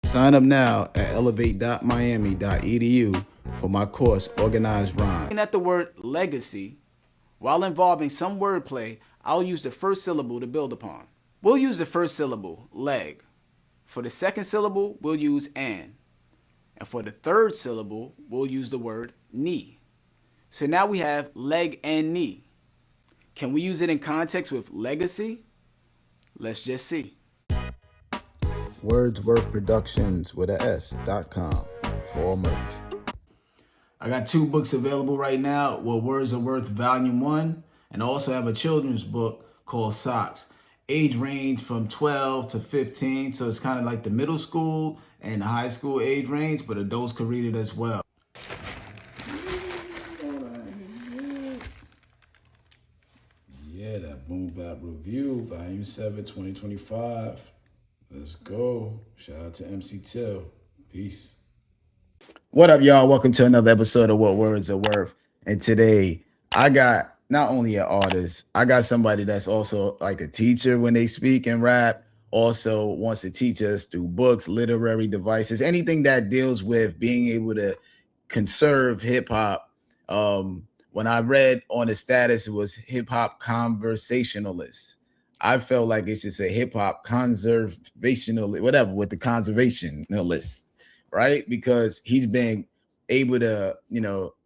Sign up now at elevate.miami.edu for my course, Organized Rhyme. Looking at the word legacy, while involving some wordplay, I'll use the first syllable to build upon. We'll use the first syllable, leg. For the second syllable, we'll use an. And for the third syllable, we'll use the word knee. So now we have leg and knee. Can we use it in context with legacy? Let's just see. Wordsworth Productions with a S.com for all merch. I got 2 books available right now. Well, Words Are Worth Volume 1, and I also have a children's book called Socks. Age range from 12 to 15, so it's kind of like the middle school and high school age range, but adults can read it as well. Yeah, that Boom Bap Review, Volume 7, 2025. Let's go. Shout out to MC Till. Peace. What up, y'all? Welcome to another episode of What Words Are Worth. And today, I got not only an artist, I got somebody that's also like a teacher when they speak and rap, also wants to teach us through books, literary devices, anything that deals with being able to conserve hip-hop. When I read on the status, it was hip-hop conversationalist. I felt like it should say hip-hop conservational, whatever, with the conservationalist, right? Because he's been able to,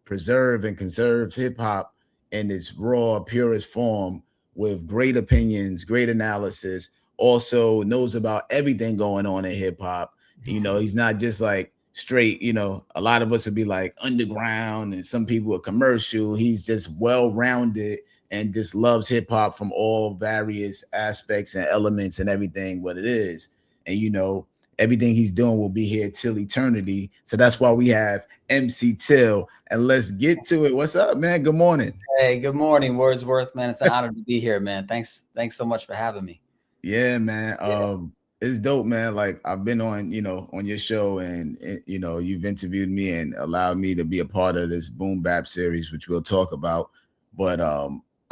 preserve and conserve hip-hop in its raw, purest form with great opinions, great analysis, also knows about everything going on in hip-hop. He's not just like straight, a lot of us would be like underground and some people are commercial. He's just well-rounded and just loves hip-hop from all various aspects and elements and everything what it is. And everything he's doing will be here till eternity. So that's why we have MC Till. And let's get to it. What's up, man? Good morning. Hey, good morning, Wordsworth, man. It's an honor to be here, man. Thanks so much for having me. Yeah, man. It's dope, man. Like I've been on, on your show and you've interviewed me and allowed me to be a part of this Boom Bap series, which we'll talk about. But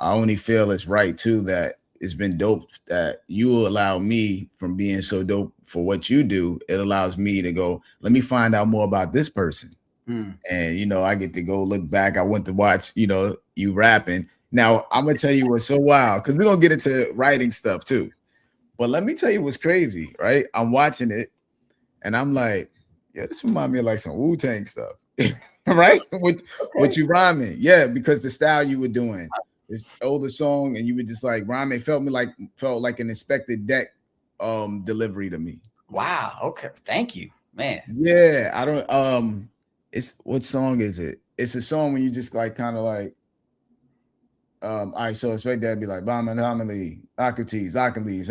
I only feel it's right too that it's been dope that you allow me from being so dope for what you do. It allows me to go, let me find out more about this person. And, I get to go look back. I went to watch, you rapping. Now I'm going to tell you what's so wild because we're going to get into writing stuff too. But let me tell you what's crazy, right? I'm watching it and I'm like, yeah, this reminds me of like some Wu-Tang stuff, right? What you rhyming. Yeah, because the style you were doing. This older song, and you would just like rhyme. It felt like an Inspector Deck delivery to me. Wow. Okay. Thank you, man. Yeah, I don't. It's what song is it? It's a song when you just like kind of like. All right, so expect that to be like Bama Homily, Akates, Akalis,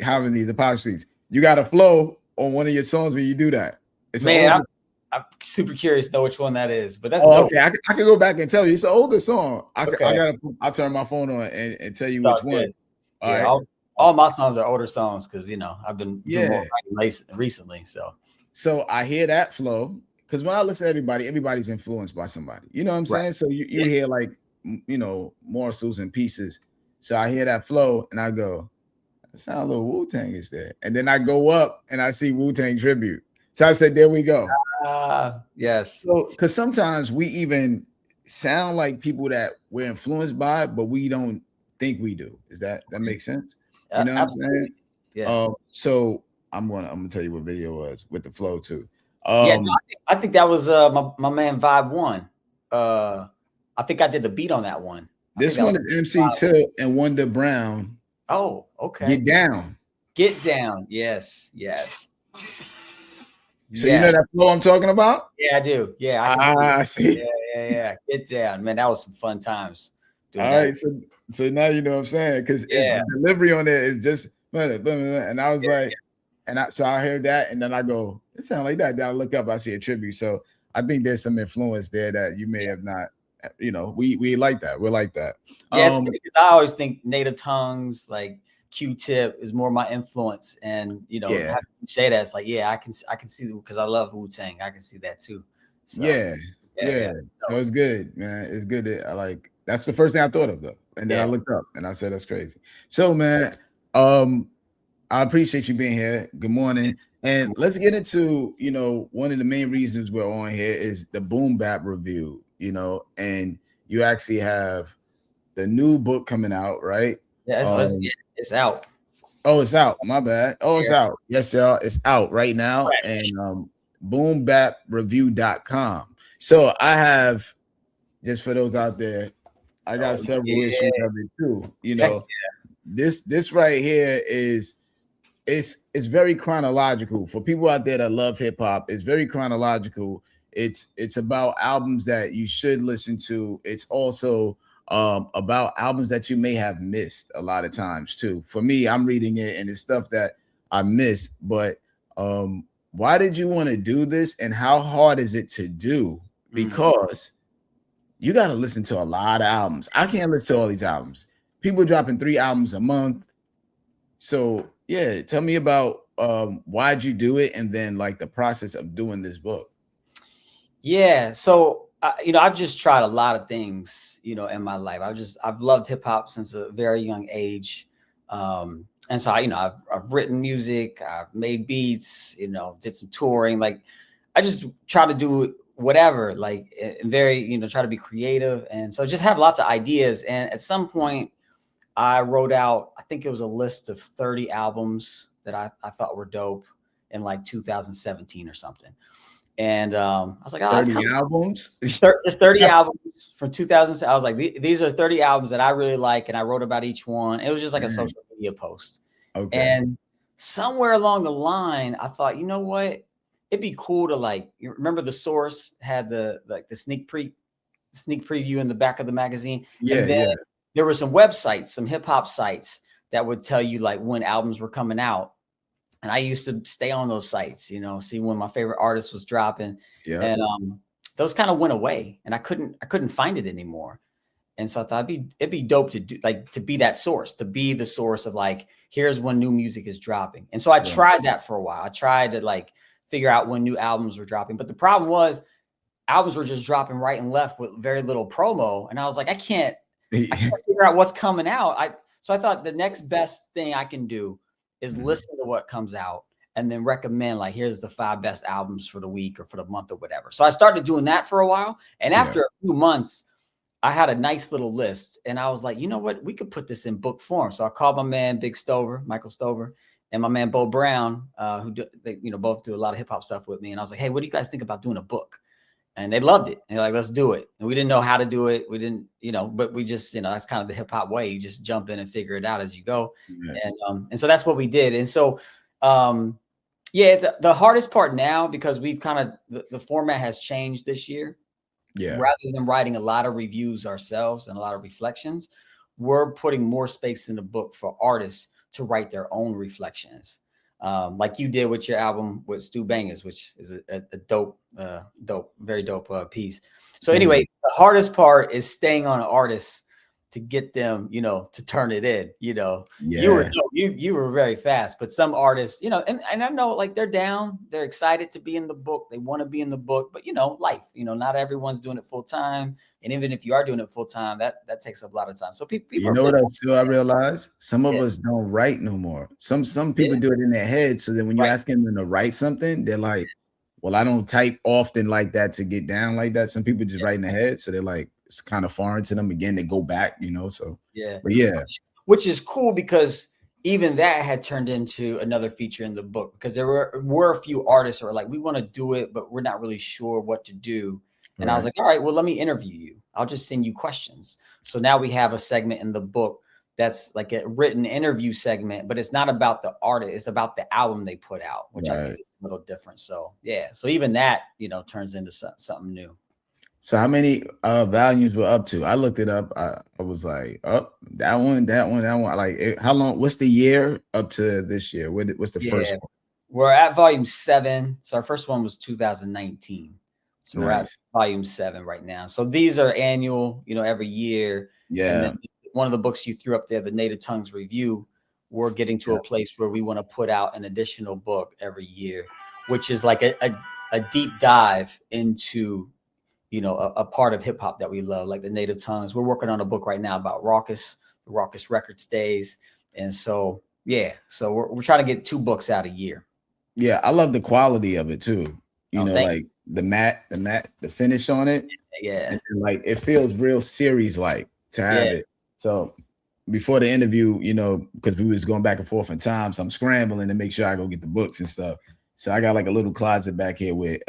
Homily, the Power Streets. You got a flow on one of your songs when you do that. It's man. I'm super curious to know which one that is, but that's okay. I can go back and tell you it's an older song. I'll turn my phone on and tell you which one. All my songs are older songs because I've been doing more writing recently. So I hear that flow because when I listen to everybody's influenced by somebody. You know what I'm saying? So you hear like morsels and pieces. So I hear that flow and I go, that sounds a little Wu-Tang-ish there. And then I go up and I see Wu-Tang tribute. So I said, there we go. Yes. So, because sometimes we even sound like people that we're influenced by, but we don't think we do. That makes sense? You know what I'm saying? Yeah. So I'm gonna tell you what video was with the flow too. I think that was my man Vibe One. I think I did the beat on that one. This one is MC Till and Wonder Brown. Oh, okay. Get down. Get down. Yes. So you know that flow I'm talking about? Yeah, I do. Yeah, I see. Yeah. Get down, man. That was some fun times. All right, so now you know what I'm saying because the delivery on it is just, and I was like, so I heard that, and then I go, it sounds like that. Then I look up, I see a tribute. So I think there's some influence there that you may have not. We like that. We're like that. Yeah, because I always think native tongues like Q-Tip is more my influence, and how you say that, it's like I can see because I love Wu-Tang. I can see that too. So, yeah. So it's good, man. It's good that I like. That's the first thing I thought of though, and then I looked up and I said that's crazy. So man, I appreciate you being here. Good morning. And let's get into, one of the main reasons we're on here is the Boom Bap review, and you actually have the new book coming out, right? Yeah, it's out. Oh, it's out. My bad. Oh, it's Yeah. out. Yes, y'all. It's out right now. Fresh. And boombapreview.com. So I have, just for those out there, I got several issues of it too. This right here is it's very chronological for people out there that love hip hop. It's very chronological. It's about albums that you should listen to. It's also about albums that you may have missed a lot of times too. For me, I'm reading it and it's stuff that I missed. But why did you want to do this, and how hard is it to do? Because you got to listen to a lot of albums. I can't listen to all these albums. People dropping 3 albums a month. So yeah, tell me about why'd you do it, and then like the process of doing this book. Yeah, so I've just tried a lot of things, in my life. I've loved hip hop since a very young age, and so I've written music, I've made beats, did some touring. Like I just try to do whatever, like and very try to be creative, and so just have lots of ideas. And at some point, I wrote out, I think it was a list of 30 albums that I thought were dope in like 2017 or something. And I was like, 30 albums? 30 albums from 2007. I was like, these are 30 albums that I really like. And I wrote about each one. It was just like a social media post. Okay. And somewhere along the line, I thought, you know what? It'd be cool to you remember The Source had the sneak preview in the back of the magazine. Yeah. And then there were some websites, some hip hop sites that would tell you like when albums were coming out. And I used to stay on those sites, see when my favorite artist was dropping. Yeah. And those kind of went away, and I couldn't find it anymore. And so I thought it'd be dope to do, to be that source, to be the source of here's when new music is dropping. And so I tried that for a while. I tried to figure out when new albums were dropping. But the problem was albums were just dropping right and left with very little promo. And I was like, I can't figure out what's coming out. So I thought the next best thing I can do is listen to what comes out and then recommend here's the 5 best albums for the week or for the month or whatever. So I started doing that for a while. And after a few months, I had a nice little list, and I was like, you know what, we could put this in book form. So I called my man, Michael Stover, and my man, Bo Brown, who both do a lot of hip hop stuff with me. And I was like, hey, what do you guys think about doing a book? And they loved it. And they're like, let's do it. And we didn't know how to do it. We didn't, but we just, that's kind of the hip hop way. You just jump in and figure it out as you go. Yeah. And so that's what we did. And so, the hardest part now, because we've kind of, the format has changed this year. Yeah. Rather than writing a lot of reviews ourselves and a lot of reflections, we're putting more space in the book for artists to write their own reflections. Like you did with your album with Stu Bangers, which is a dope, very dope piece. So anyway, the hardest part is staying on artists to get them, to turn it in, you were very fast, but some artists, and I know they're down, they're excited to be in the book. They want to be in the book, but life, not everyone's doing it full time. And even if you are doing it full time, that takes up a lot of time. So people, what else too, I realize some of us don't write no more. Some people do it in their head. So then when you ask them to write something, they're like, well, I don't type often like that to get down like that. Some people just write in their head. So they're like, it's kind of foreign to them. Again, they go back, so. Yeah. But yeah. Which is cool, because even that had turned into another feature in the book, because there were a few artists who were like, we want to do it, but we're not really sure what to do. And I was like, all right, well, let me interview you. I'll just send you questions. So now we have a segment in the book that's like a written interview segment, but it's not about the artist. It's about the album they put out, which I think is a little different. So yeah. So even that, turns into something new. So how many volumes we're up to? I looked it up. I was like, oh, that one. Like, how long? What's the year up to this year? What's the first one? We're at volume 7. So our first one was 2019. So we're at volume 7 right now. So these are annual, every year. Yeah. And then one of the books you threw up there, the Native Tongues Review, we're getting to a place where we want to put out an additional book every year, which is like a deep dive into, a part of hip hop that we love, like the Native Tongues. We're working on a book right now about Raucous, the Raucous Records days. And so Yeah. So we're trying to get 2 books out a year. Yeah, I love the quality of it too. You know, Thank like the finish on it. you. Yeah. And like it feels real series like to Yeah. have it. So before the interview, you know, because we was going back and forth in time, so I'm scrambling to make sure I go get the books and stuff. So I got like a little closet back here with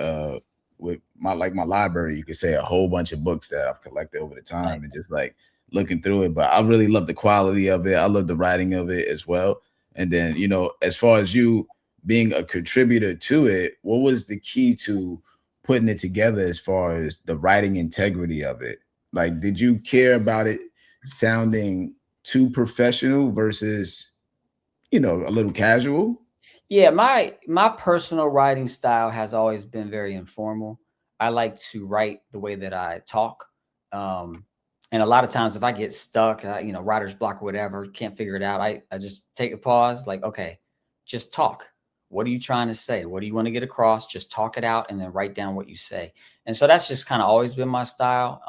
my library, you could say, a whole bunch of books that I've collected over the time. Nice. And just like looking through it. But I really love the quality of it. I love the writing of it as well. And then, you know, as far as you being a contributor to it, what was the key to putting it together as far as the writing integrity of it? Like, did you care about it sounding too professional versus, you know, a little casual? Yeah, my personal writing style has always been very informal. I like to write the way that I talk. And a lot of times if I get stuck, you know, writer's block or whatever, can't figure it out, I just take a pause, like, okay, just talk. What are you trying to say? What do you want to get across? Just talk it out and then write down what you say. And so that's just kind of always been my style.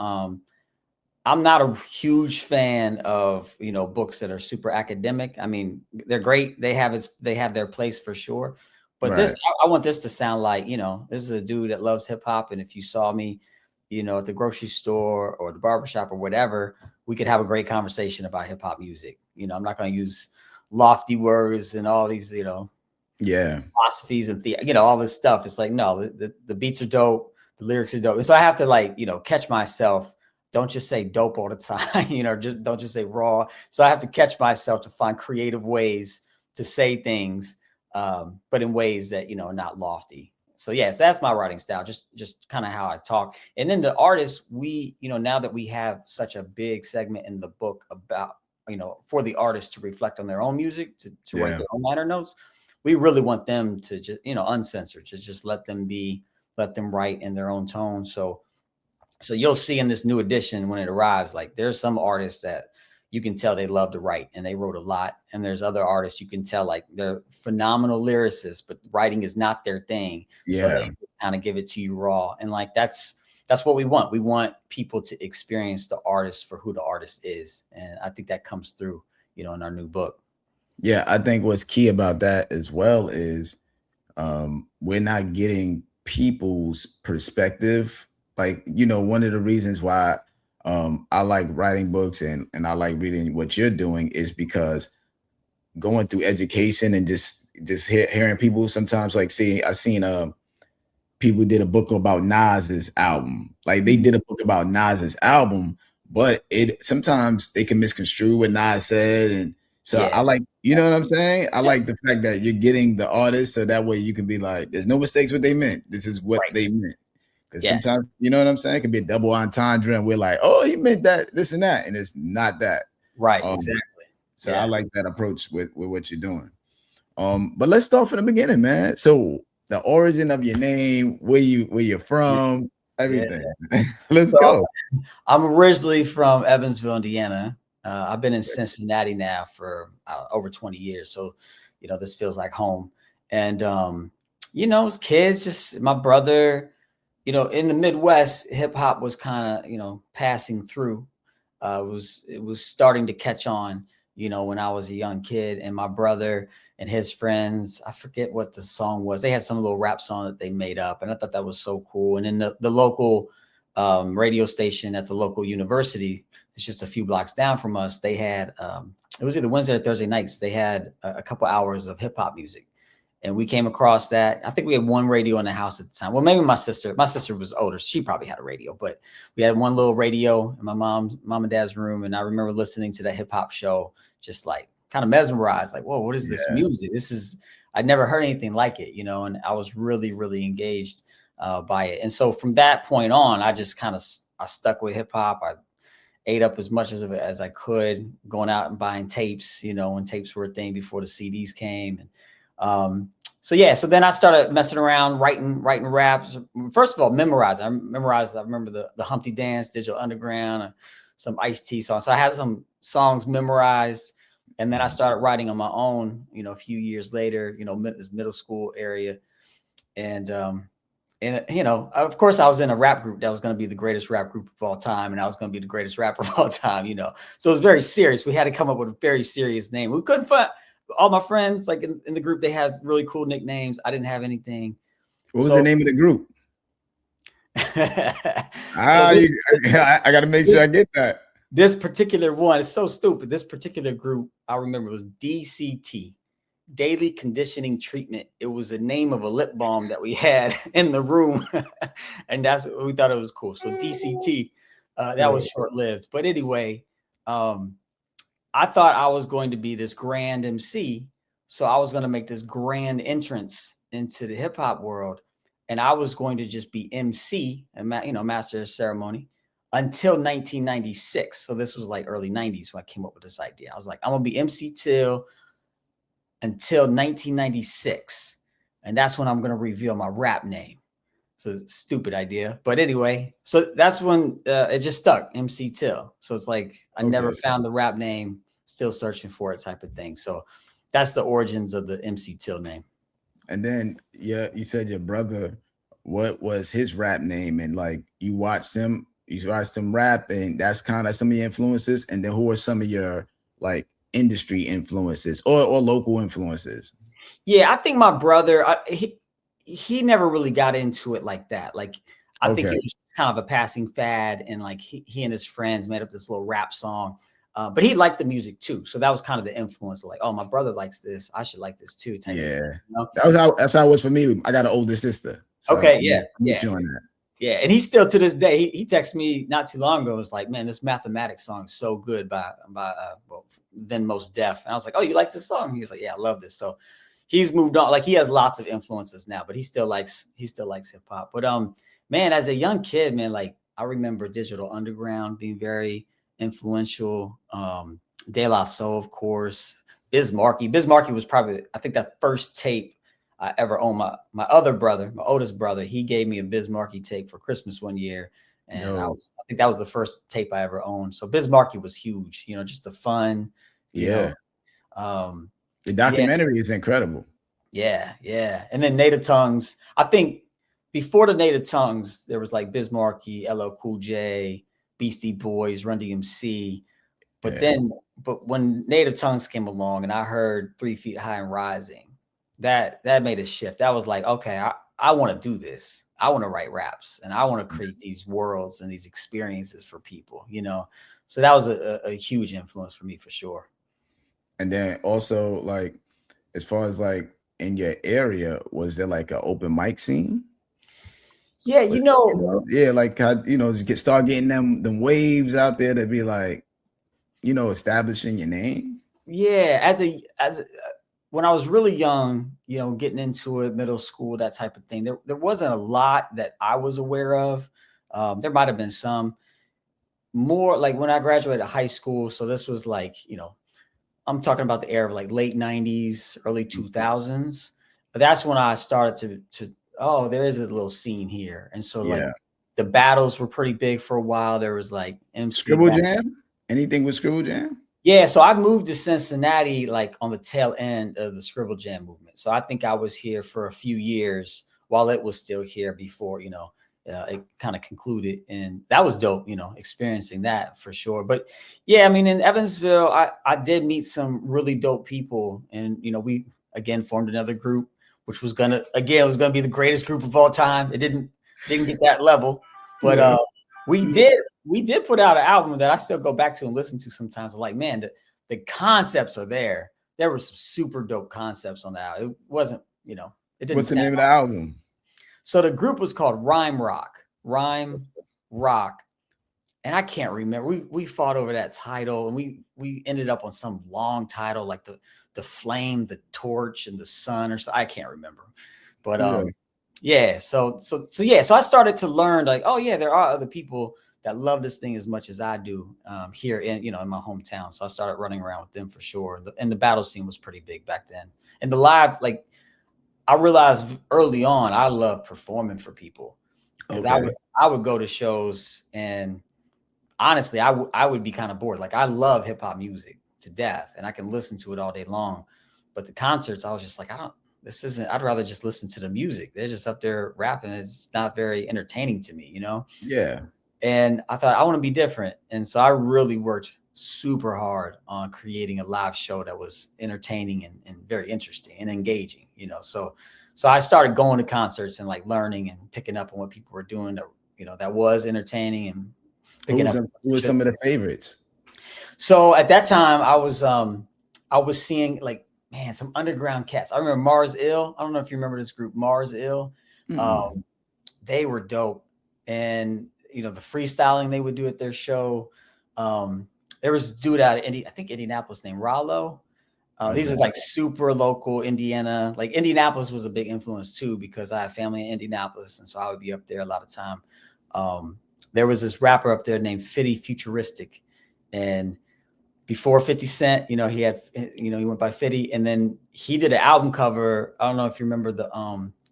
I'm not a huge fan of, you know, books that are super academic. I mean, they're great. They have their place for sure. But this, Right. I want this to sound like, you know, this is a dude that loves hip hop. And if you saw me, you know, at the grocery store or the barbershop or whatever, we could have a great conversation about hip hop music. You know, I'm not going to use lofty words and all these, you know, Yeah. philosophies and you know, all this stuff. It's like, no, the beats are dope, the lyrics are dope. And so I have to, like, you know, catch myself. Don't just say dope all the time, you know, don't just say raw. So I have to catch myself to find creative ways to say things, but in ways that, you know, are not lofty. So yeah, so that's my writing style, just kind of how I talk. And then the artists, we, you know, now that we have such a big segment in the book about, you know, for the artists to reflect on their own music, to write Yeah. their own liner notes, we really want them to just, you know, uncensored, to just let them write in their own tone. So you'll see in this new edition when it arrives, like there's some artists that you can tell they love to write and they wrote a lot. And there's other artists you can tell like they're phenomenal lyricists, but writing is not their thing. So Yeah. they kind of give it to you raw. And like that's what we want. We want people to experience the artist for who the artist is. And I think that comes through, you know, in our new book. Yeah. I think what's key about that as well is we're not getting people's perspective. Like, you know, one of the reasons why I like writing books and I like reading what you're doing is because going through education and just hearing people sometimes like see I seen people did a book about Nas's album. Like they did a book about Nas's album, but it sometimes they can misconstrue what Nas said. And so Yeah. I like, you know what I'm saying? I like the fact that you're getting the artist so that way you can be like, there's no mistakes what they meant. This is what Right. they meant. Because Yeah. sometimes, you know what I'm saying? It could be a double entendre and we're like, oh, he meant that, this and that. And it's not that. Right. Um, Exactly. so Yeah. I like that approach with what you're doing. But let's start from the beginning, man. So the origin of your name, where you're Yeah. from, Yeah. everything. Let's So go. I'm originally from Evansville, Indiana. I've been in Cincinnati now for over 20 years. So, you know, this feels like home. And, you know, as kids, just my brother, you know, in the Midwest, hip hop was kind of, you know, passing through. It was starting to catch on, you know, when I was a young kid, and my brother and his friends, I forget what the song was. They had some little rap song that they made up, and I thought that was so cool. And then the local radio station at the local university, it's just a few blocks down from us. They had it was either Wednesday or Thursday nights. They had a couple hours of hip hop music. And we came across that. I think we had one radio in the house at the time. Well, maybe my sister was older. She probably had a radio, but we had one little radio in my mom and dad's room. And I remember listening to that hip hop show, just like kind of mesmerized, like, whoa, what is this Yeah. music? I'd never heard anything like it, you know, and I was really, really engaged by it. And so from that point on, I just kind of, I stuck with hip hop. I ate up as much of it as I could, going out and buying tapes, you know, when tapes were a thing before the CDs came. And, so then I started messing around, writing raps. First of all, memorizing. I remember the Humpty Dance, Digital Underground, some Ice-T songs. So I had some songs memorized, and then I started writing on my own, you know, a few years later, you know, this middle school area. And you know, of course I was in a rap group that was going to be the greatest rap group of all time. And I was going to be the greatest rapper of all time, you know? So it was very serious. We had to come up with a very serious name. We couldn't find, all my friends, like in the group, they had really cool nicknames. I didn't have anything. What was the name of the group? I got to make sure I get that. This particular one is so stupid. This particular group, I remember, was DCT, Daily Conditioning Treatment. It was the name of a lip balm that we had in the room, and that's we thought it was cool. So DCT, that was short-lived. But anyway, I thought I was going to be this grand MC, so I was going to make this grand entrance into the hip hop world, and I was going to just be MC and master of ceremony until 1996. So this was like early 90s when I came up with this idea. I was like, I'm gonna be MC until 1996, and that's when I'm gonna reveal my rap name. So stupid idea, but anyway, so that's when it just stuck, MC Till. So it's like I never found the rap name, still searching for it type of thing. So that's the origins of the MC Till name. And then you said your brother, what was his rap name? And like you watched him rap, and that's kind of some of your influences. And then who are some of your like industry influences or local influences? Yeah, I think my brother, he never really got into it like that. Like I think it was kind of a passing fad, and like he and his friends made up this little rap song. But he liked the music too, so that was kind of the influence. Like, oh, my brother likes this, I should like this too. That's how it was for me. I got an older sister. So yeah. And he still to this day, he texted me not too long ago. It was like, man, this Mathematics song is so good by then Mos Def. And I was like, oh, you like this song? He was like, yeah, I love this. So he's moved on. Like he has lots of influences now, but he still likes hip hop. But man, as a young kid, man, like I remember Digital Underground being very influential. De La Soul, of course. Biz Markie was probably, I think, that first tape I ever owned. My other brother, my oldest brother, he gave me a Biz Markie tape for Christmas one year, and I think that was the first tape I ever owned. So Biz Markie was huge, just the fun. The documentary is incredible. Yeah. And then Native Tongues. I think before the Native Tongues, there was like Biz Markie, LL Cool J, Beastie Boys, Run DMC. But when Native Tongues came along and I heard 3 Feet High and Rising, that made a shift. That was like, okay, I want to do this. I want to write raps, and I want to create these worlds and these experiences for people, So that was a huge influence for me, for sure. And then also, like, as far as like in your area, was there like an open mic scene? Yeah, like start getting them waves out there to be like, establishing your name. Yeah, as when I was really young, getting into it, middle school, that type of thing, there wasn't a lot that I was aware of. There might have been some more, like when I graduated high school. So this was like, I'm talking about the era of like late 90s, early 2000s. But that's when I started to there is a little scene here. And so like the battles were pretty big for a while. There was like MC Scribble Jam. Anything with Scribble Jam? Yeah, so I moved to Cincinnati like on the tail end of the Scribble Jam movement. So I think I was here for a few years while it was still here before, it kind of concluded. And that was dope, experiencing that for sure. But yeah, I mean, in Evansville, I did meet some really dope people. And, we again formed another group, which was gonna be the greatest group of all time. It didn't get that level, but we did put out an album that I still go back to and listen to sometimes. I'm like, man, the concepts are there. There were some super dope concepts on the album. It wasn't, it didn't. What's the name of the album? So the group was called Rhyme Rock. And I can't remember. We fought over that title, and we ended up on some long title like the flame, the torch, and the sun, or so. I can't remember. But so I started to learn like, oh yeah, there are other people that love this thing as much as I do here in my hometown. So I started running around with them for sure. And the battle scene was pretty big back then. And the live, like, I realized early on, I love performing for people, because I would go to shows, and honestly, I would be kind of bored. Like, I love hip hop music to death, and I can listen to it all day long. But the concerts, I was just like, I'd rather just listen to the music. They're just up there rapping. It's not very entertaining to me, Yeah. And I thought, I want to be different. And so I really worked super hard on creating a live show that was entertaining and very interesting and engaging, you know. So I started going to concerts and like learning and picking up on what people were doing that, you know, that was entertaining and picking up. Who were some of the favorites? So at that time I was seeing like, man, some underground cats. I remember Mars Ill. I don't know if you remember this group, Mars Ill. They were dope. And, you know, the freestyling they would do at their show. There was a dude out of I think Indianapolis named Rollo. These are like super local Indiana. Like Indianapolis was a big influence too, because I have family in Indianapolis. And so I would be up there a lot of time. There was this rapper up there named Fitty Futuristic. And before 50 Cent, you know, he went by Fitty. And then he did an album cover. I don't know if you remember the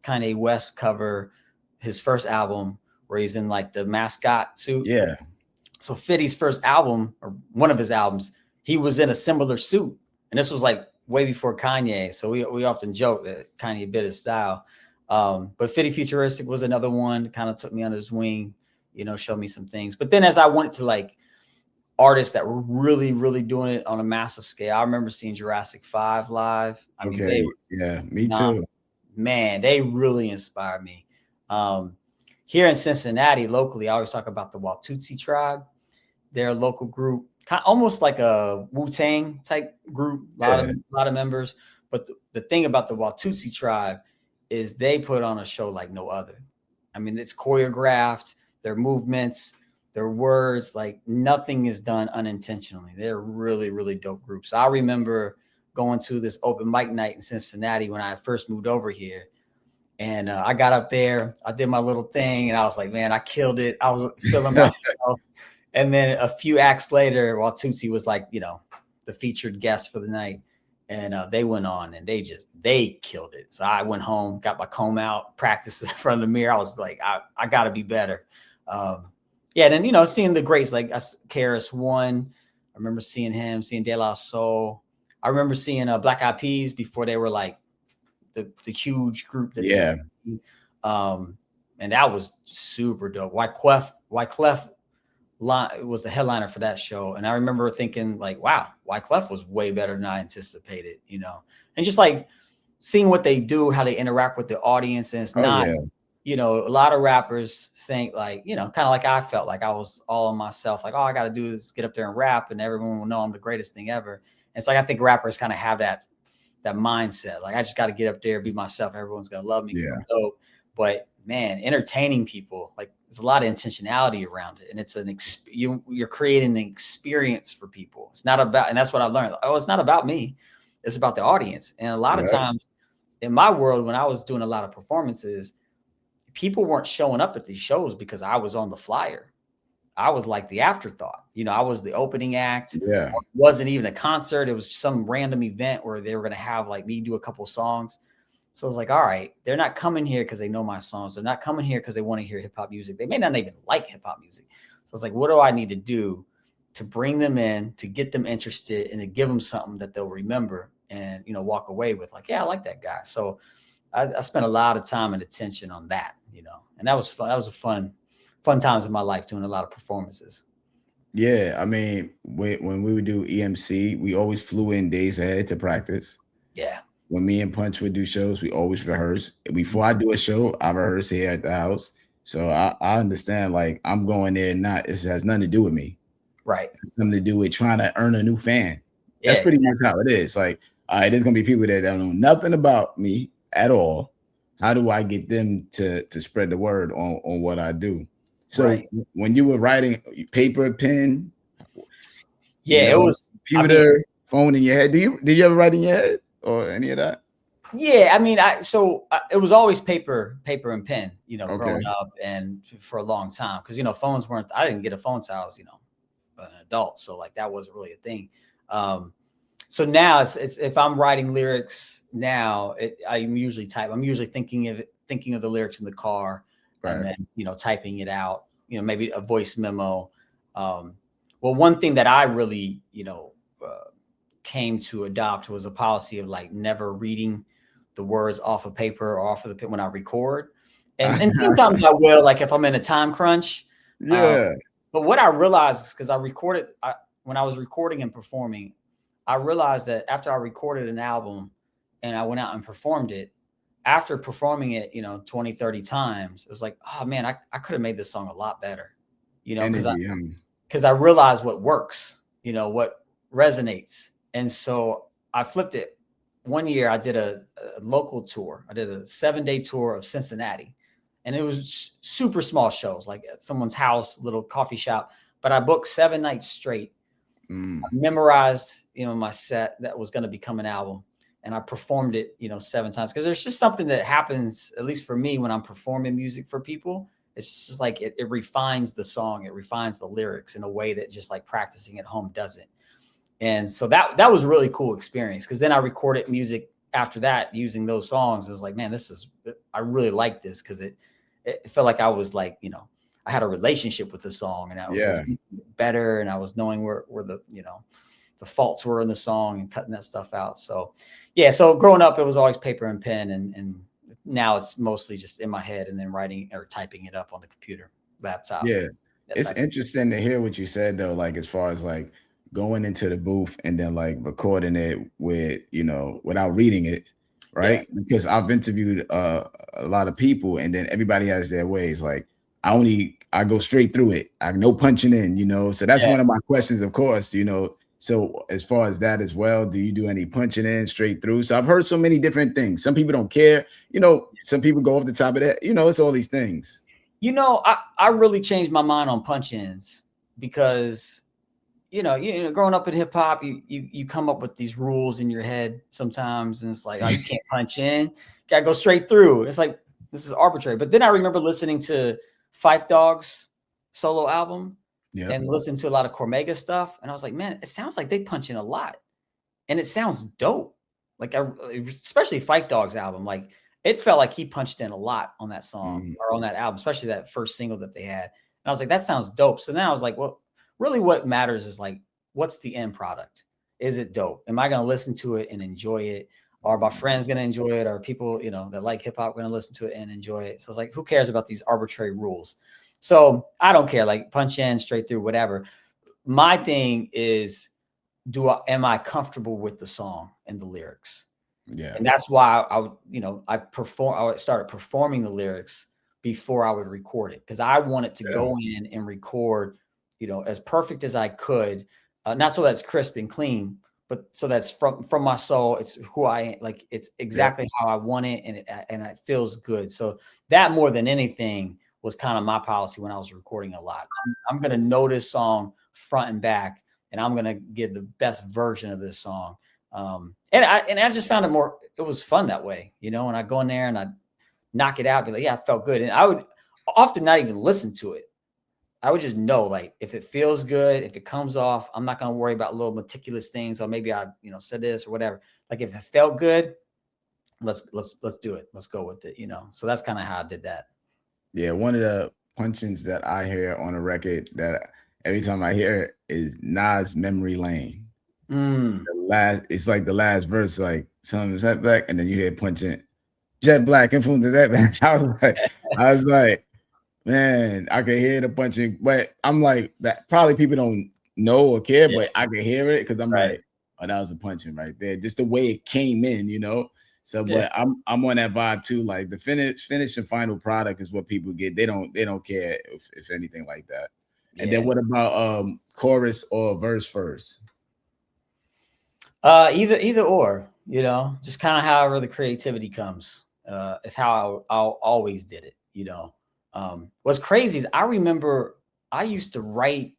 Kanye West cover, his first album, where he's in like the mascot suit. Yeah. So Fitty's first album, or one of his albums, he was in a similar suit. And this was like way before Kanye. So we often joke that Kanye bit his style. But Fitty Futuristic was another one, kind of took me under his wing, you know, showed me some things. But then as I went to like artists that were really, really doing it on a massive scale, I remember seeing Jurassic 5 live. I mean, me too. Man, they really inspired me. Here in Cincinnati, locally, I always talk about the Watusi tribe. They're a local group, kind of almost like a Wu-Tang type group, a lot of members. But the thing about the Watusi tribe is they put on a show like no other. I mean, it's choreographed, their movements, their words, like nothing is done unintentionally. They're really, really dope group. So I remember going to this open mic night in Cincinnati when I first moved over here. And I got up there, I did my little thing, and I was like, man, I killed it. I was feeling myself. And then a few acts later, Watusi was like, you know, the featured guest for the night. And they went on and they killed it. So I went home, got my comb out, practiced in front of the mirror. I was like, I got to be better. Then, you know, seeing the greats like KRS-One. I remember seeing him, seeing De La Soul. I remember seeing Black Eyed Peas before they were like the huge group. And that was super dope. Wyclef was the headliner for that show. And I remember thinking like, wow, Wyclef was way better than I anticipated, you know, and just like seeing what they do, how they interact with the audience. And it's you know, a lot of rappers think like, you know, kind of like I felt like I was all on myself. Like, all I got to do is get up there and rap and everyone will know I'm the greatest thing ever. And it's like, I think rappers kind of have that mindset. Like, I just got to get up there, be myself. Everyone's going to love me because I'm dope. But man, entertaining people, like there's a lot of intentionality around it. And it's you're creating an experience for people. It's not about, and that's what I learned. Oh, it's not about me. It's about the audience. And a lot of times in my world, when I was doing a lot of performances, people weren't showing up at these shows because I was on the flyer. I was like the afterthought. You know, I was the opening act. Yeah. It wasn't even a concert. It was some random event where they were going to have like me do a couple songs. So I was like, all right, they're not coming here because they know my songs. They're not coming here because they want to hear hip hop music. They may not even like hip hop music. So I was like, what do I need to do to bring them in, to get them interested and to give them something that they'll remember and, you know, walk away with like, yeah, I like that guy. So I spent a lot of time and attention on that, you know, and that was fun. That was a fun times in my life doing a lot of performances. Yeah. I mean, when we would do EMC, we always flew in days ahead to practice. Yeah. When me and Punch would do shows, we always rehearse. Before I do a show, I rehearse here at the house. So I understand, like, I'm going there, it has nothing to do with me. Right. It's something to do with trying to earn a new fan. That's pretty much how it is. Like, all right, there's going to be people that don't know nothing about me at all. How do I get them to spread the word on what I do? So when you were writing, paper, pen, it was computer, phone in your head. Did you ever write in your head or any of that? Yeah, I mean, it was always paper and pen, you know, growing up and for a long time, because, you know, phones weren't. I didn't get a phone till I was, you know, an adult, so like that wasn't really a thing. So now it's if I'm writing lyrics now, I'm usually thinking of the lyrics in the car, and then, you know, typing it out, you know, maybe a voice memo. Well, one thing that I really, you know, came to adopt was a policy of like never reading the words off of paper or off of the pen when I record. And sometimes I will, like if I'm in a time crunch. Yeah. But what I realized is because I when I was recording and performing, I realized that after I recorded an album and I went out and performed it, after performing it, 20, 30 times, it was like, oh man, I could have made this song a lot better, because I realized what works, what resonates. And so I flipped it. One year I did a local tour. I did a 7-day tour of Cincinnati, and it was super small shows, like at someone's house, little coffee shop. But I booked 7 nights straight. I memorized, my set that was going to become an album, and I performed it, 7 times. Because there's just something that happens, at least for me, when I'm performing music for people. It's just like it refines the song, it refines the lyrics in a way that just like practicing at home doesn't. And so that was a really cool experience, because then I recorded music after that using those songs. It was like, man, I really like this, because it felt like I was like, I had a relationship with the song, and I was better, and I was knowing where the the faults were in the song and cutting that stuff out. So yeah, so growing up, it was always paper and pen, and now it's mostly just in my head and then writing or typing it up on the computer, laptop. Yeah, it's interesting to hear what you said though, like as far as like going into the booth and then like recording it with without reading it, right? Yeah. Because I've interviewed a lot of people, and then everybody has their ways. Like I go straight through it. I no punching in, so that's one of my questions, of course, So as far as that as well, do you do any punching in straight through? So I've heard so many different things. Some people don't care, some people go off the top of that, it's all these things. I really changed my mind on punch-ins, because growing up in hip hop, you come up with these rules in your head sometimes, and it's like, oh, you can't punch in, gotta go straight through. It's like, this is arbitrary. But then I remember listening to Phife Dawg's solo album, and listening to a lot of Cormega stuff, and I was like, man, it sounds like they punch in a lot, and it sounds dope. Like especially Phife Dawg's album, like it felt like he punched in a lot on that song or on that album, especially that first single that they had. And I was like, that sounds dope. So then I was like, well, really what matters is like, what's the end product? Is it dope? Am I going to listen to it and enjoy it? Or my friends going to enjoy it? Or people, that like hip hop going to listen to it and enjoy it? So it's like, who cares about these arbitrary rules? So I don't care, like punch in, straight through, whatever. My thing is, am I comfortable with the song and the lyrics? Yeah. And that's why I started performing the lyrics before I would record it, because I wanted to go in and record, as perfect as I could, not so that's crisp and clean, but so that's from my soul. It's who I am. Like, it's exactly how I want it, and it feels good. So that, more than anything, was kind of my policy when I was recording a lot. I'm going to know this song front and back, and I'm going to give the best version of this song. And I just found it was fun that way, and I go in there and I knock it out, be like, yeah, I felt good. And I would often not even listen to it. I would just know, like, if it feels good, if it comes off, I'm not going to worry about little meticulous things. Or maybe I, said this or whatever. Like, if it felt good, let's do it. Let's go with it, So that's kind of how I did that. Yeah, one of the punch-ins that I hear on a record that every time I hear it is Nas' Memory Lane. It's like the last verse, like some Jet Black, and then you hear punching Jet Black influence that back. I was like, man, I could hear the punching, but I'm like, that probably people don't know or care, but I could hear it because I'm like, oh, that was a punching right there. Just the way it came in, So, but I'm on that vibe too. Like the finish and final product is what people get. They don't care if anything like that. And then what about chorus or verse first? Either or, just kind of however the creativity comes. It's how I always did it. What's crazy is I remember I used to write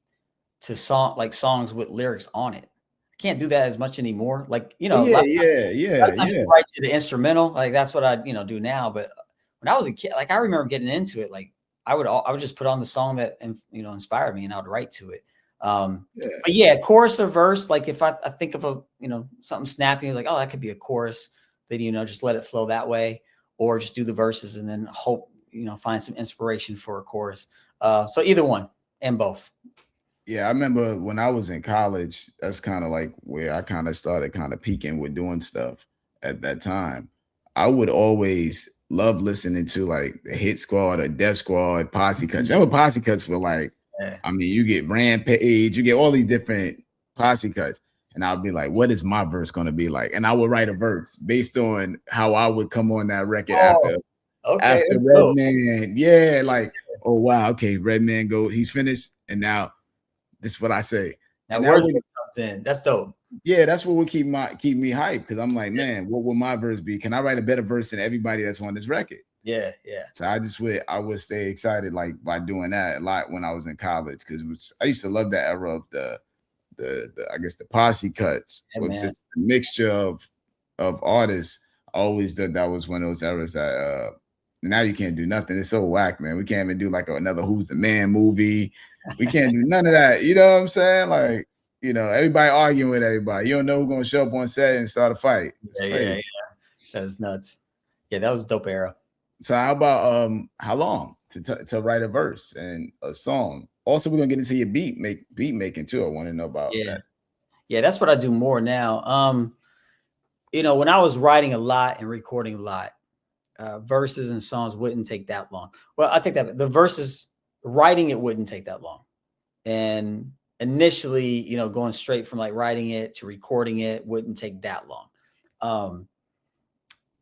to songs with lyrics on it. Can't do that as much anymore. Like, yeah. Right to the instrumental, like that's what I do now. But when I was a kid, like I remember getting into it. Like I would just put on the song that inspired me, and I would write to it. But yeah, chorus or verse. Like if I think of something snappy, like, oh, that could be a chorus. Then just let it flow that way, or just do the verses and then hope find some inspiration for a chorus. So either one and both. Yeah, I remember when I was in college, that's kind of like where I kind of started kind of peaking with doing stuff at that time. I would always love listening to like the Hit Squad or Def Squad, Posse Cuts. Remember Posse Cuts were like, I mean, you get Rampage, you get all these different posse cuts. And I'll be like, what is my verse going to be like? And I would write a verse based on how I would come on that record after Redman. Yeah, like, oh, wow. Okay, Redman he's finished. And now this is what I say. Now Wordsworth comes in. That's dope. Yeah, that's what would keep me hyped, because I'm like, man, what will my verse be? Can I write a better verse than everybody that's on this record? Yeah. So I would stay excited like by doing that a lot when I was in college, because I used to love that era of the I guess the posse cuts with just the mixture of artists. I always thought that was one of those eras that now you can't do nothing. It's so whack, man. We can't even do like another Who's the Man movie. We can't do none of that. You know what I'm saying? Like, you know, everybody arguing with everybody. You don't know who's gonna show up on set and start a fight. Yeah. That's nuts. Yeah, that was a dope era. So how about how long to write a verse and a song? Also, we're gonna get into your beat making too. I want to know about that. Yeah, that's what I do more now. You know, when I was writing a lot and recording a lot, verses and songs wouldn't take that long. Well, I take that. The verses, writing it wouldn't take that long. And initially, you know, going straight from like writing it to recording it wouldn't take that long.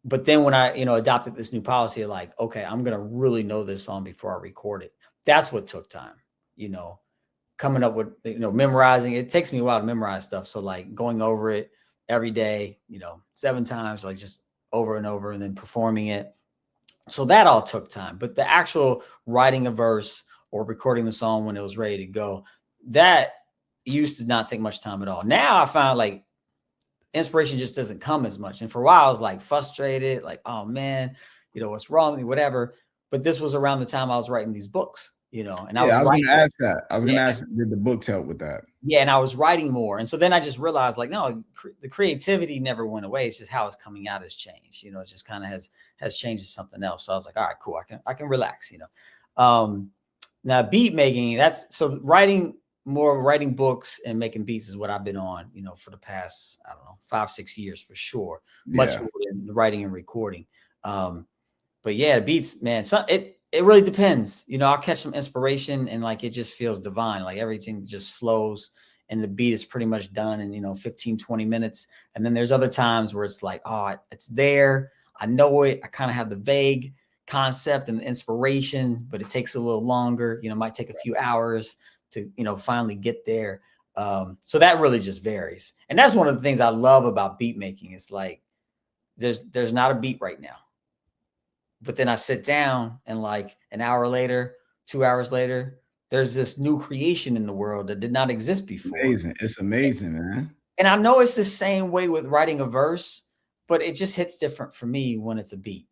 But then when I, you know, adopted this new policy of like, okay, I'm going to really know this song before I record it. That's what took time, you know, coming up with, you know, memorizing. It takes me a while to memorize stuff. So like going over it every day, you know, 7 times, like just over and over, and then performing it. So that all took time. But the actual writing a verse or recording the song when it was ready to go, that used to not take much time at all. Now I find like inspiration just doesn't come as much. And for a while I was like frustrated, like, oh man, you know, what's wrong with me, whatever. But this was around the time I was writing these books, you know, and I was going to ask that. I was going to ask, did the books help with that? Yeah. And I was writing more. And so then I just realized like, no, the creativity never went away. It's just how it's coming out has changed, you know, it just kind of has changed to something else. So I was like, all right, cool. I can relax, you know. Now beat making, so writing books and making beats is what I've been on, you know, for the past, I don't know, 5-6 years for sure. Much more than writing and recording. But yeah, beats, man, it really depends. You know, I'll catch some inspiration and like, it just feels divine. Like everything just flows and the beat is pretty much done in, you know, 15-20 minutes. And then there's other times where it's like, oh, it's there. I know it. I kind of have the vague concept and the inspiration, but it takes a little longer, you know, might take a few hours to, you know, finally get there. So that really just varies. And that's one of the things I love about beat making. It's like, there's not a beat right now, but then I sit down and like an hour later, 2 hours later, there's this new creation in the world that did not exist before. Amazing. It's amazing, man. And I know it's the same way with writing a verse, but it just hits different for me when it's a beat.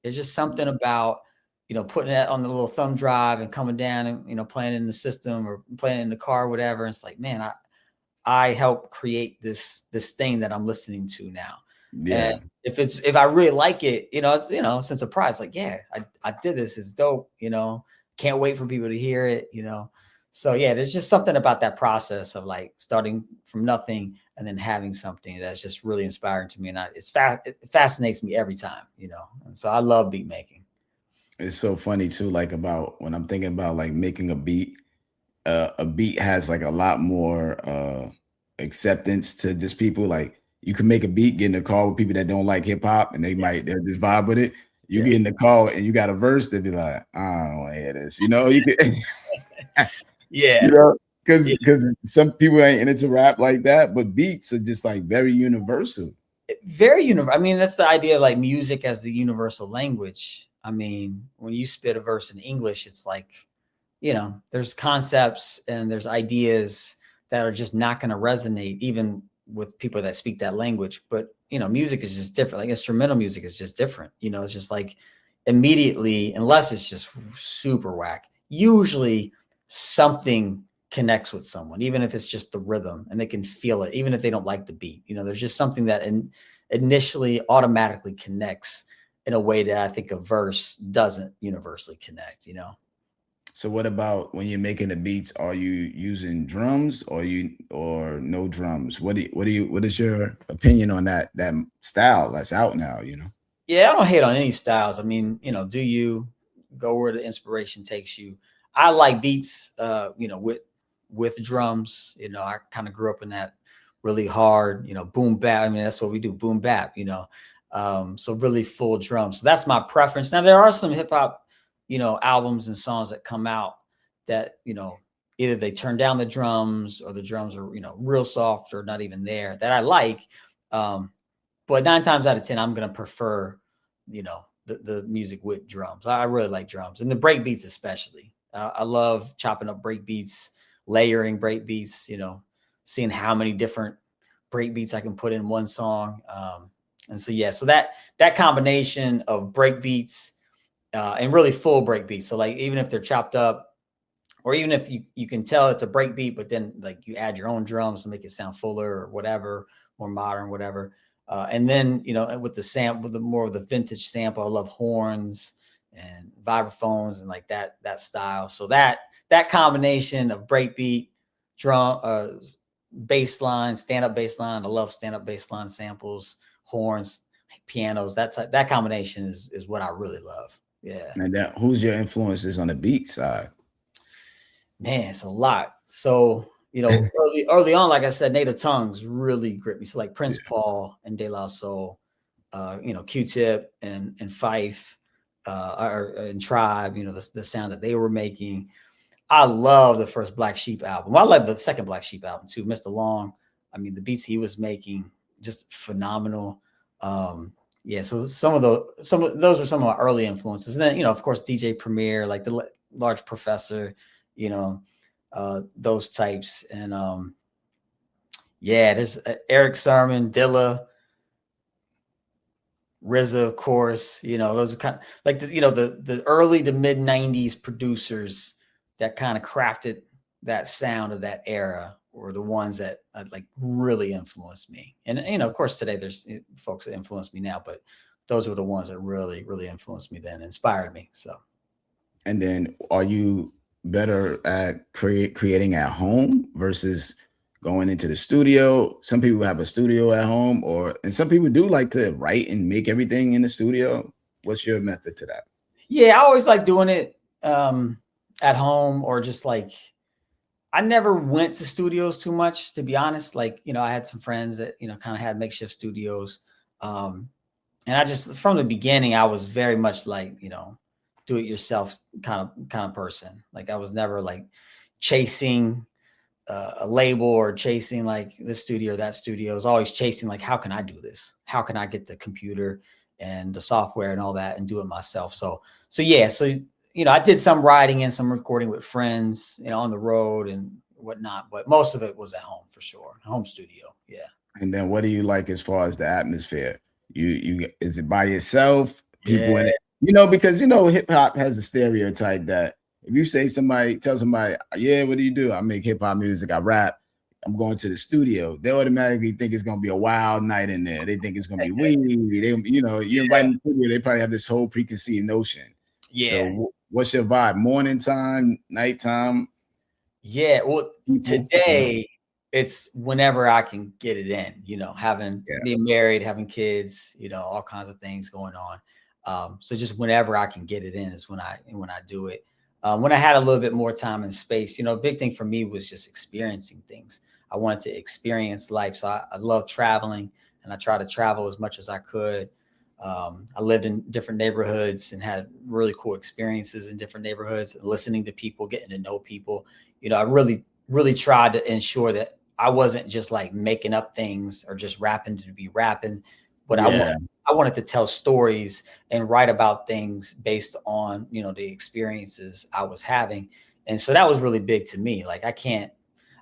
There's just something about, you know, putting it on the little thumb drive and coming down and, you know, playing it in the system or playing it in the car, or whatever. And it's like, man, I help create this thing that I'm listening to now. Yeah. And if I really like it, you know, it's, you know, sense of pride. It's like, yeah, I did this. It's dope. You know, can't wait for people to hear it, you know? So yeah, there's just something about that process of like starting from nothing and then having something that's just really inspiring to me. And it fascinates me every time, you know? And so I love beat making. It's so funny too, like about when I'm thinking about like making a beat has like a lot more acceptance to just people. Like you can make a beat, get in a call with people that don't like hip hop and they'll just vibe with it. You get in the call and you got a verse, they'll be like, I don't want to hear this. You know, you could yeah. You know, because some people ain't into rap like that, but beats are just like very universal. Very universal. I mean, that's the idea of like music as the universal language. I mean, when you spit a verse in English, it's like, you know, there's concepts and there's ideas that are just not going to resonate even with people that speak that language. But, you know, music is just different. Like instrumental music is just different. You know, it's just like immediately, unless it's just super whack, usually something connects with someone, even if it's just the rhythm and they can feel it, even if they don't like the beat. You know, there's just something that initially automatically connects in a way that I think a verse doesn't universally connect, you know? So what about when you're making the beats? Are you using drums or no drums? What is your opinion on that style that's out now, you know? Yeah, I don't hate on any styles. I mean, you know, do you go where the inspiration takes you? I like beats, you know, with with drums. You know, I kind of grew up in that really hard, you know, boom bap. I mean, that's what we do, boom bap, you know. So really full drums. So that's my preference. Now there are some hip hop, you know, albums and songs that come out that, you know, either they turn down the drums or the drums are, you know, real soft or not even there, that I like. But 9 times out of 10, I'm going to prefer, you know, the music with drums. I really like drums, and the break beats especially. I love chopping up break beats, layering break beats, you know, seeing how many different break beats I can put in one song. And so, yeah, so that combination of break beats and really full break beats. So like, even if they're chopped up, or even if you can tell it's a break beat, but then like you add your own drums to make it sound fuller or whatever, more modern, whatever. And then, you know, with the sample, with the more of the vintage sample, I love horns and vibraphones and like that style. So that combination of breakbeat, drum, bass line, stand-up bass line. I love stand-up bass line samples, horns, pianos. That combination is what I really love. Yeah. And then who's your influences on the beat side? Man, it's a lot. So, you know, early on, like I said, Native Tongues really gripped me. So like Prince Paul and De La Soul, you know, Q-Tip and Fife, and Tribe, you know, the sound that they were making. I love the first Black Sheep album. Well, I love the second Black Sheep album too, Mr. Long. I mean, the beats he was making, just phenomenal. Yeah, so some of those were some of my early influences. And then, you know, of course, DJ Premier, like the Large Professor, you know, those types. And yeah, there's Eric Sermon, Dilla, RZA, of course. You know, those are kind of like the early to mid 90s producers that kind of crafted that sound of that era were the ones that like really influenced me. And, you know, of course, today there's folks that influence me now, but those were the ones that really, really influenced me then, inspired me. So. And then are you better at creating at home versus going into the studio? Some people have a studio at home, and some people do like to write and make everything in the studio. What's your method to that? Yeah, I always like doing it at home, or just like, I never went to studios too much, to be honest. Like, you know, I had some friends that, you know, kind of had makeshift studios. And I just, from the beginning, I was very much like, you know, do it yourself kind of person. Like I was never like chasing a label or chasing like this studio or that studio. I was always chasing like, how can I do this? How can I get the computer and the software and all that and do it myself? So yeah. So, you know, I did some writing and some recording with friends, you know, on the road and whatnot, but most of it was at home for sure. Home studio. Yeah. And then what do you like as far as the atmosphere? You is it by yourself? People in it? You know, because, you know, hip hop has a stereotype that if you say tell somebody, yeah, what do you do? I make hip hop music, I rap, I'm going to the studio. They automatically think it's going to be a wild night in there. They think it's going to be weedy. They, you know, you're inviting the studio, they probably have this whole preconceived notion. Yeah. So what's your vibe? Morning time, nighttime? Yeah. Well, today it's whenever I can get it in, you know, being married, having kids, you know, all kinds of things going on. So just whenever I can get it in is when I do it. When I had a little bit more time and space, you know, a big thing for me was just experiencing things. I wanted to experience life. So I love traveling, and I try to travel as much as I could. I lived in different neighborhoods and had really cool experiences in different neighborhoods, listening to people, getting to know people. You know, I really, really tried to ensure that I wasn't just like making up things or just rapping to be rapping, but I wanted to tell stories and write about things based on, you know, the experiences I was having. And so that was really big to me. Like I can't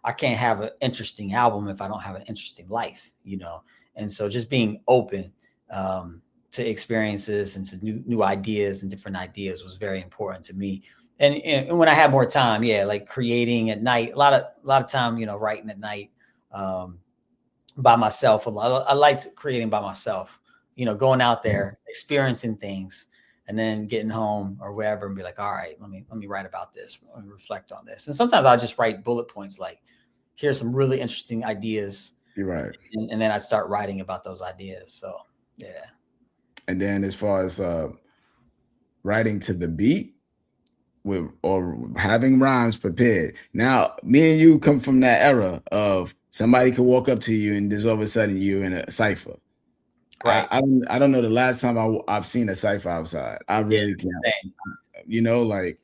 have an interesting album if I don't have an interesting life, you know? And so just being open to experiences and to new ideas and different ideas was very important to me. And when I had more time, yeah, like creating at night, a lot of time, you know, writing at night by myself. I liked creating by myself, you know, going out there, experiencing things, and then getting home or wherever and be like, all right, let me write about this, let me reflect on this. And sometimes I'll just write bullet points like, here's some really interesting ideas. You're right. And then I start writing about those ideas. So yeah. And then as far as writing to the beat, with or having rhymes prepared. Now, me and you come from that era of somebody could walk up to you and just all of a sudden you're in a cipher. Right. I don't know the last time I've seen a cipher outside. I really can't. Same. You know, like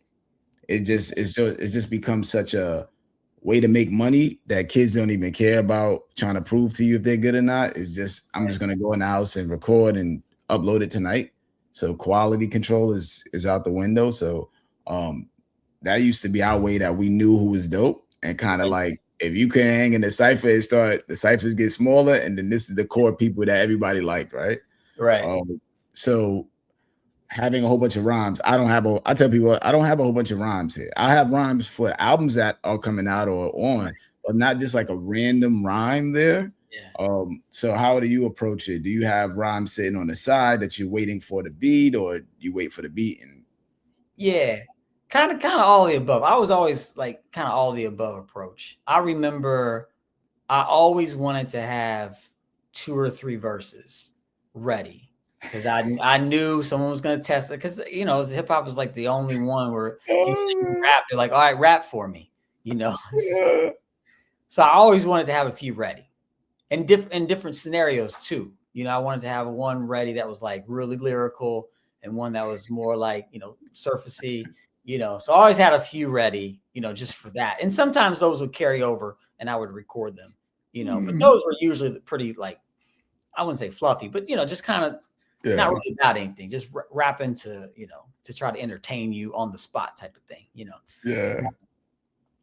it's just become such a way to make money that kids don't even care about trying to prove to you if they're good or not. It's just I'm just gonna go in the house and record and upload it tonight. So quality control is out the window. So that used to be our way that we knew who was dope, and kind of like if you couldn't hang in the cipher, the ciphers get smaller, and then this is the core people that everybody liked, right? Right. So having a whole bunch of rhymes, I tell people I don't have a whole bunch of rhymes here. I have rhymes for albums that are coming out or on, but not just like a random rhyme there. Yeah. So how do you approach it? Do you have rhymes sitting on the side that you're waiting for the beat, or you wait for the beat? And yeah, kind of all the above. I was always like kind of all the above approach. I remember I always wanted to have 2 or 3 verses ready because I knew someone was going to test it, because you know hip hop is like the only one where if you sing rap, they're like, all right, rap for me, you know. So I always wanted to have a few ready, and different scenarios too. You know, I wanted to have one ready that was like really lyrical, and one that was more like, you know, surfacey, you know. So I always had a few ready, you know, just for that. And sometimes those would carry over and I would record them, you know, but those were usually pretty, like, I wouldn't say fluffy, but, you know, just kind of not really about anything, just rapping to, you know, to try to entertain you on the spot type of thing, you know. Yeah.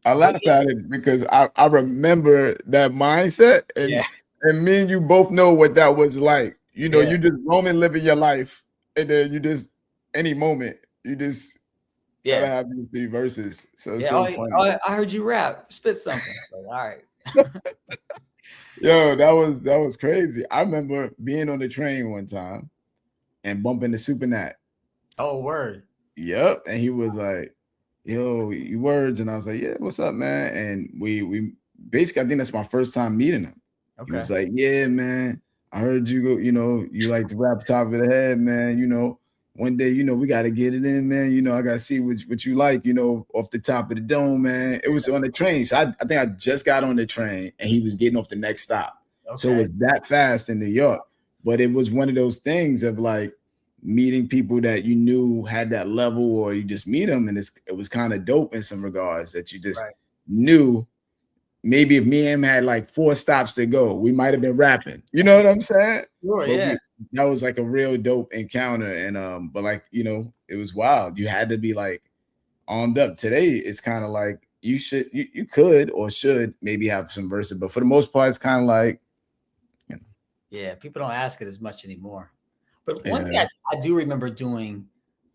I laugh at it because I remember that mindset, and me and you both know what that was like. You know, you just roaming, living your life, and then you just any moment you just gotta have these 3 verses. So it's so funny. I heard you rap, spit something. Like, all right. Yo, that was crazy. I remember being on the train one time and bumping the Super Nat. Oh, word. Yep. And he was like, yo, you Words. And I was like, yeah, what's up, man? And we basically, I think that's my first time meeting him. Okay. He was like, yeah, man, I heard you go, you know, you like to rap top of the head, man. You know, one day, you know, we got to get it in, man. You know, I got to see what you like, you know, off the top of the dome, man. It was on the train. So I think I just got on the train and he was getting off the next stop. Okay. So it was that fast in New York. But it was one of those things of like meeting people that you knew had that level, or you just meet them. And it was kind of dope in some regards that you just knew. Maybe if me and him had like 4 stops to go, we might have been rapping. You know what I'm saying? Sure, yeah. That was like a real dope encounter. And but like, you know, it was wild. You had to be like armed up. Today it's kind of like you could or should maybe have some verses, but for the most part, it's kind of like, you know. Yeah, people don't ask it as much anymore. But one thing I do remember doing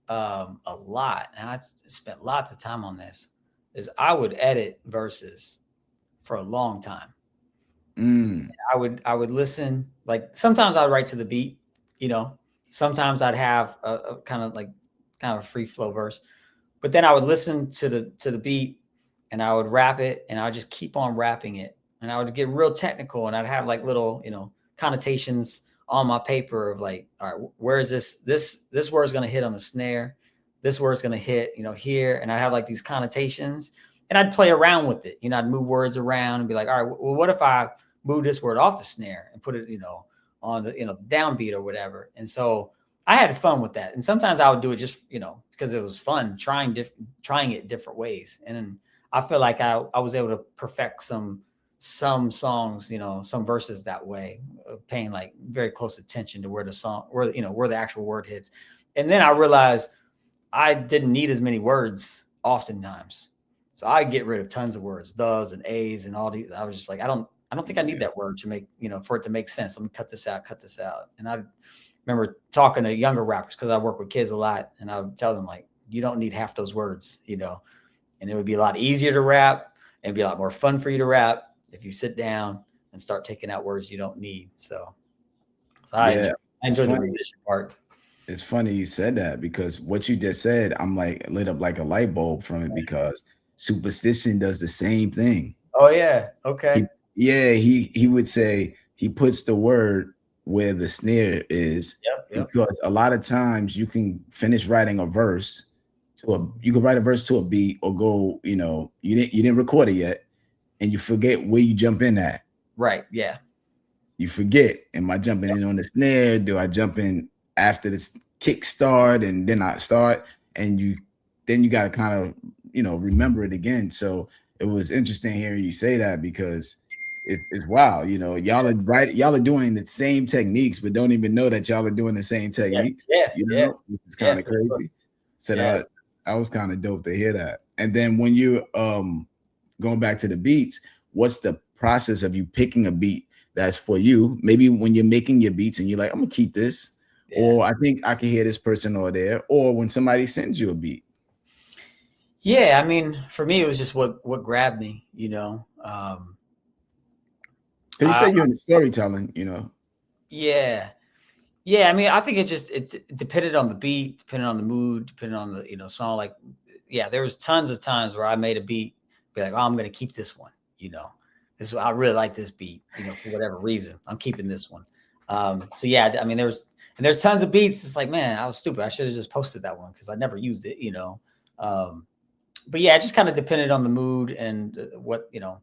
a lot, and I spent lots of time on this, is I would edit verses for a long time. I would listen, like sometimes I'd write to the beat, you know, sometimes I'd have a kind of free flow verse, but then I would listen to the beat and I would rap it, and I would just keep on rapping it, and I would get real technical, and I'd have like little, you know, connotations on my paper of like, all right, where is this word's going to hit on the snare, this word's going to hit, you know, here, and I have like these connotations. And I'd play around with it. You know, I'd move words around and be like, all right, well, what if I move this word off the snare and put it, you know, on the, you know, the downbeat or whatever. And so I had fun with that. And sometimes I would do it just, you know, because it was fun trying it different ways. And then I feel like I was able to perfect some songs, you know, some verses that way, paying like very close attention to where the actual word hits. And then I realized I didn't need as many words oftentimes. So I get rid of tons of words, does and A's and all these. I was just like, I don't think I need that word to make, you know, for it to make sense. Let me cut this out. And I remember talking to younger rappers, because I work with kids a lot, and I would tell them like, you don't need half those words, you know, and it would be a lot easier to rap and it'd be a lot more fun for you to rap if you sit down and start taking out words you don't need. So I enjoy the revision part. It's funny you said that, because what you just said, I'm like lit up like a light bulb from it, because Superstition does the same thing. Oh yeah. Okay. He would say he puts the word where the snare is. Yep. Because a lot of times you can finish writing a verse you could write a verse to a beat or go, you know, you didn't record it yet, and you forget where you jump in at. Right. Yeah. You forget, am I jumping in on the snare? Do I jump in after the kick start and then I start? And then you got to kind of, you know, remember it again. So it was interesting hearing you say that, because it's wow, you know, y'all are doing the same techniques, but don't even know that y'all are doing the same techniques. Yeah. You Yeah. know, which is kind of crazy. Sure. So that was kind of dope to hear that. And then when you going back to the beats, what's the process of you picking a beat that's for you? Maybe when you're making your beats and you're like, I'm gonna keep this, or I think I can hear this person or there, or when somebody sends you a beat. Yeah, I mean, for me, it was just what grabbed me, you know. Because you said you're in the storytelling, you know. Yeah. I mean, I think it depended on the beat, depending on the mood, depending on the, you know, song. Like, yeah, there was tons of times where I made a beat, be like, oh, I'm gonna keep this one, you know. I really like this beat, you know, for whatever reason, I'm keeping this one. So yeah, I mean, there's tons of beats. It's like, man, I was stupid. I should have just posted that one because I never used it, you know. But yeah, it just kind of depended on the mood and what, you know,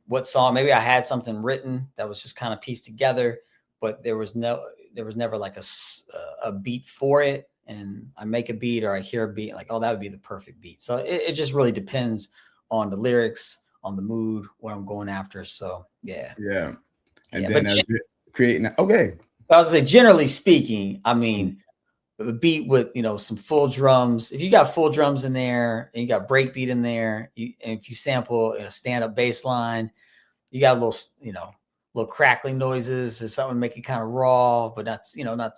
what song. Maybe I had something written that was just kind of pieced together, but there was never like a beat for it. And I make a beat or I hear a beat, like, oh, that would be the perfect beat. So it just really depends on the lyrics, on the mood, what I'm going after. So yeah. And then as you're creating, okay. I was say, generally speaking, I mean, a beat with, you know, some full drums. If you got full drums in there and you got breakbeat in there, and if you sample a stand-up bass line, you got a little, you know, little crackling noises or something to make it kind of raw, but not, you know, not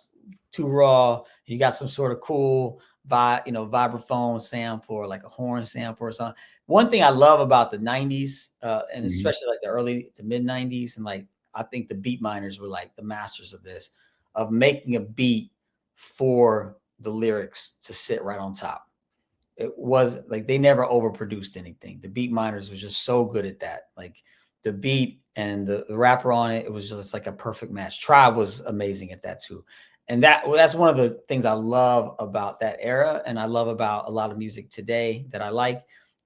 too raw. You got some sort of cool vibraphone sample or like a horn sample or something. One thing I love about the 90s, and especially like the early to mid 90s, and like I think the beat miners were like the masters of this, of making a beat for the lyrics to sit right on top. It was like they never overproduced anything. The beat miners was just so good at that. Like the beat and the rapper on it, it was just like a perfect match. Tribe was amazing at that too. And that's one of the things I love about that era. And I love about a lot of music today that I like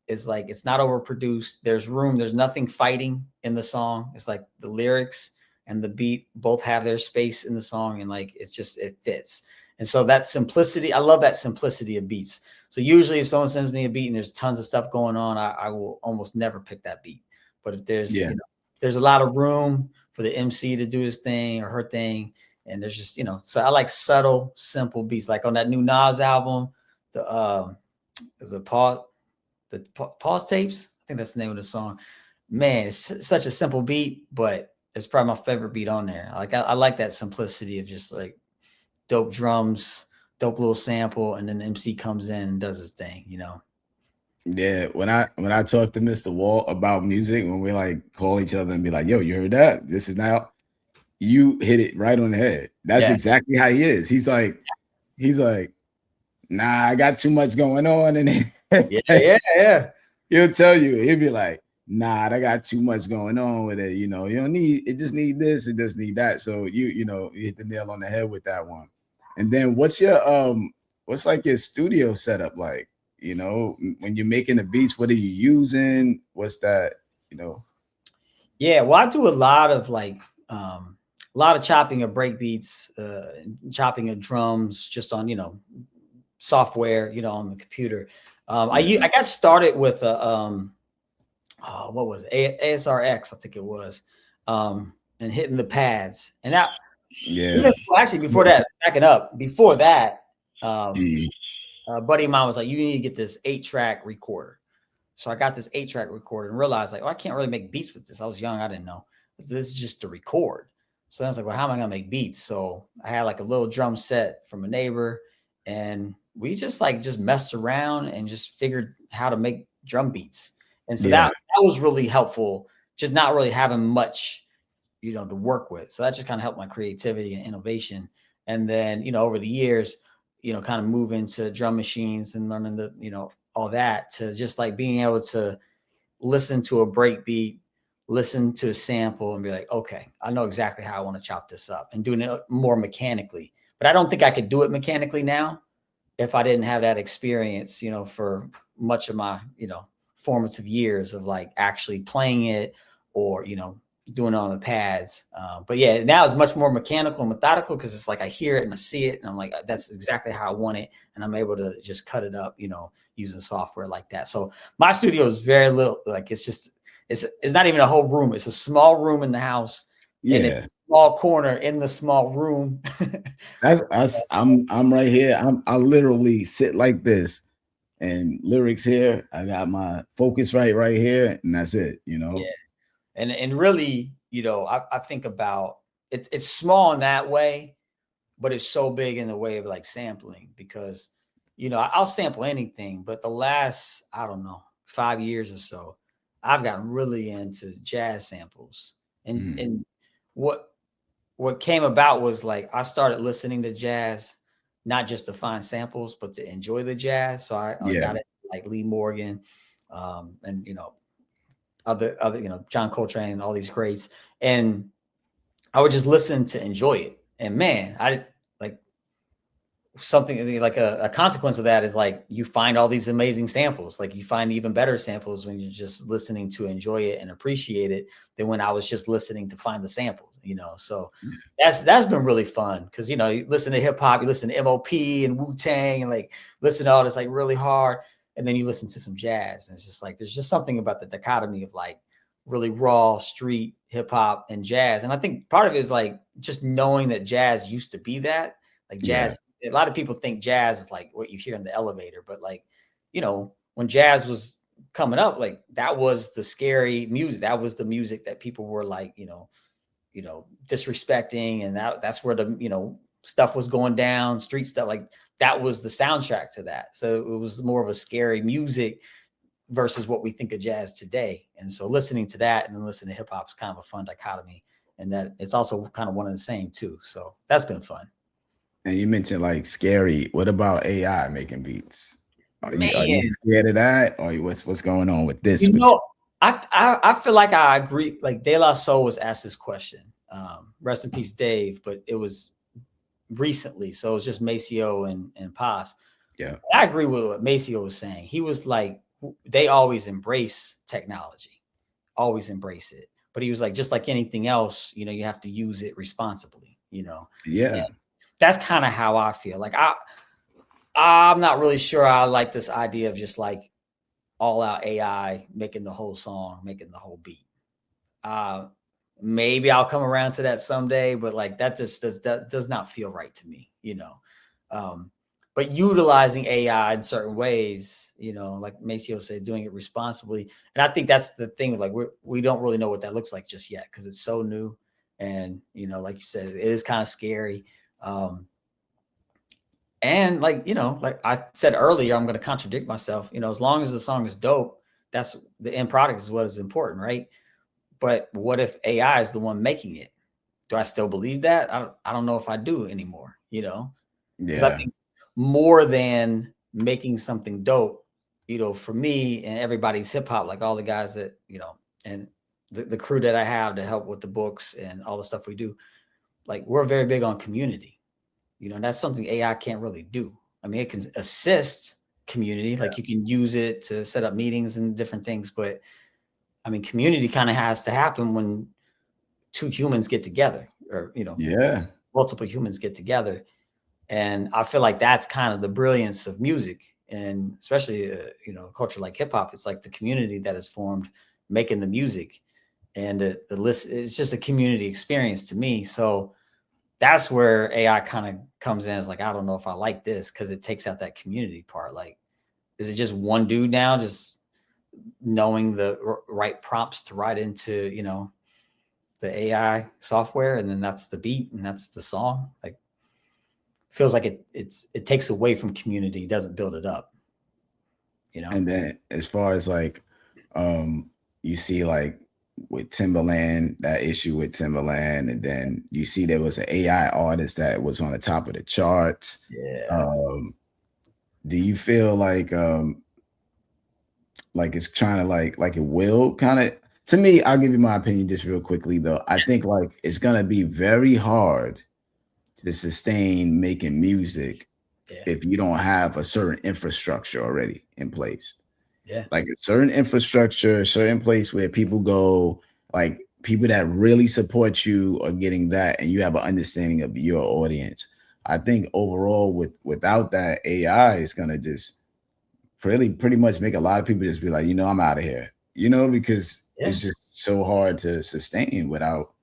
is like, it's not overproduced. There's room. There's nothing fighting in the song. It's like the lyrics and the beat both have their space in the song. And like, it fits. And so that simplicity, I love that simplicity of beats. So usually if someone sends me a beat and there's tons of stuff going on, I will almost never pick that beat. But if there's, you know, if there's a lot of room for the MC to do his thing or her thing, and there's just, you know, so I like subtle, simple beats. Like on that new Nas album, the Pause Tapes. I think that's the name of the song. Man, it's such a simple beat, but it's probably my favorite beat on there. Like I like that simplicity of just like dope drums, dope little sample, and then the MC comes in and does his thing, you know. Yeah, when I talk to Mr. Walt about music, when we like call each other and be like, yo, you heard that? This is now, you hit it right on the head. That's exactly how he is. He's like, nah, I got too much going on. And yeah. He'll tell you, he'll be like, nah, I got too much going on with it. You know, you don't need, it just need this, it just need that. So you know, you hit the nail on the head with that one. And then what's like your studio setup like? You know, when you're making the beats, what are you using? What's that, you know? Yeah, well, I do a lot of chopping of break beats, chopping of drums just on, you know, software, you know, on the computer. I got started with what was it? ASRX, I think it was, and hitting the pads. And that, actually before that, backing up, before that, a buddy of mine was like, you need to get this 8-track recorder. So I got this 8-track recorder and realized like, oh, I can't really make beats with this. I was young. I didn't know. This is just to record. So I was like, well, how am I going to make beats? So I had like a little drum set from a neighbor and we just messed around and just figured how to make drum beats. And so that was really helpful, just not really having much, you know, to work with. So that just kind of helped my creativity and innovation. And then, you know, over the years, you know, kind of move into drum machines and learning the, you know, all that to just like being able to listen to a break beat, listen to a sample and be like, okay, I know exactly how I want to chop this up and doing it more mechanically. But I don't think I could do it mechanically now. if I didn't have that experience, you know, for much of my, you know, formative years of like actually playing it or, you know, doing it on the pads. But yeah, now it's much more mechanical and methodical because it's like I hear it and I see it and I'm like, that's exactly how I want it. And I'm able to just cut it up, you know, using software like that. So my studio is very little, like it's not even a whole room. It's a small room in the house. Yeah. And it's a small corner in the small room. I'm right here. I literally sit like this and lyrics here. I got my focus right here, and that's it, you know. Yeah. And really, you know, I think about it's small in that way, but it's so big in the way of like sampling because, you know, I'll sample anything, but the last, I don't know, 5 years or so, I've gotten really into jazz samples. And what came about was like I started listening to jazz, not just to find samples, but to enjoy the jazz. So I got it like Lee Morgan, and you know, other you know, John Coltrane and all these greats, and I would just listen to enjoy it. And man, I like something like a consequence of that is like you find all these amazing samples. Like you find even better samples when you're just listening to enjoy it and appreciate it than when I was just listening to find the samples, you know. So that's been really fun because, you know, you listen to hip hop, you listen to MOP and Wu-Tang and like listen to all this like really hard, and then you listen to some jazz and it's just like there's just something about the dichotomy of like really raw street hip hop and jazz. And I think part of it is like just knowing that jazz used to be that, like jazz. A lot of people think jazz is like what you hear in the elevator, but like, you know, when jazz was coming up, like that was the scary music. That was the music that people were like, you know, disrespecting. And that's where the, you know, stuff was going down, street stuff. Like that was the soundtrack to that. So it was more of a scary music versus what we think of jazz today. And so listening to that and then listening to hip hop is kind of a fun dichotomy. And that it's also kind of one of the same too. So that's been fun. And you mentioned like scary. What about AI making beats? Are you Man, scared of that, or what's going on with this? you know, I feel like I agree. Like De La Soul was asked this question. Rest in peace, Dave. But it was recently, so it was just Maceo and Paz. Yeah, I agree with what Maceo was saying. He was like, they always embrace technology, always embrace it. But he was like, just like anything else, you know, you have to use it responsibly. You know, yeah. and that's kind of how I feel. Like I'm not really sure I like this idea of just like all out AI making the whole song, making the whole beat. Maybe I'll come around to that someday, but like that does not feel right to me, you know. But utilizing AI in certain ways, you know, like Maceo said, doing it responsibly. And I think that's the thing. Like we don't really know what that looks like just yet because it's so new. And, you know, like you said, it is kind of scary. And like, you know, like I said earlier, I'm going to contradict myself, you know, as long as the song is dope, that's the end product is what is important. Right. But what if AI is the one making it? Do I still believe that? I don't know if I do anymore, you know, because I think more than making something dope, you know, for me and everybody's hip hop, like all the guys that, you know, and the crew that I have to help with the books and all the stuff we do, like we're very big on community. You know, that's something AI can't really do. I mean, it can assist community, like you can use it to set up meetings and different things. But I mean, community kind of has to happen when two humans get together or, you know, multiple humans get together. And I feel like that's kind of the brilliance of music. And especially, you know, a culture like hip hop, it's like the community that is formed making the music. And the list, it's just a community experience to me. So that's where AI kind of comes in. It's like, I don't know if I like this because it takes out that community part. Like, is it just one dude now just knowing the right prompts to write into, you know, the AI software, and then that's the beat and that's the song? Like, feels like it takes away from community, doesn't build it up, you know? And then as far as like, you see like with Timbaland, that issue with Timbaland, and then you see there was an AI artist that was on the top of the charts. Yeah. Do you feel like it's trying to like it will kind of, to me, I'll give you my opinion just real quickly though. I think like it's gonna be very hard to sustain making music if you don't have a certain infrastructure already in place. Yeah. Like a certain infrastructure, a certain place where people go, like people that really support you are getting that, and you have an understanding of your audience. I think overall without that, AI is gonna just pretty much make a lot of people just be like, I'm out of here, because it's just so hard to sustain without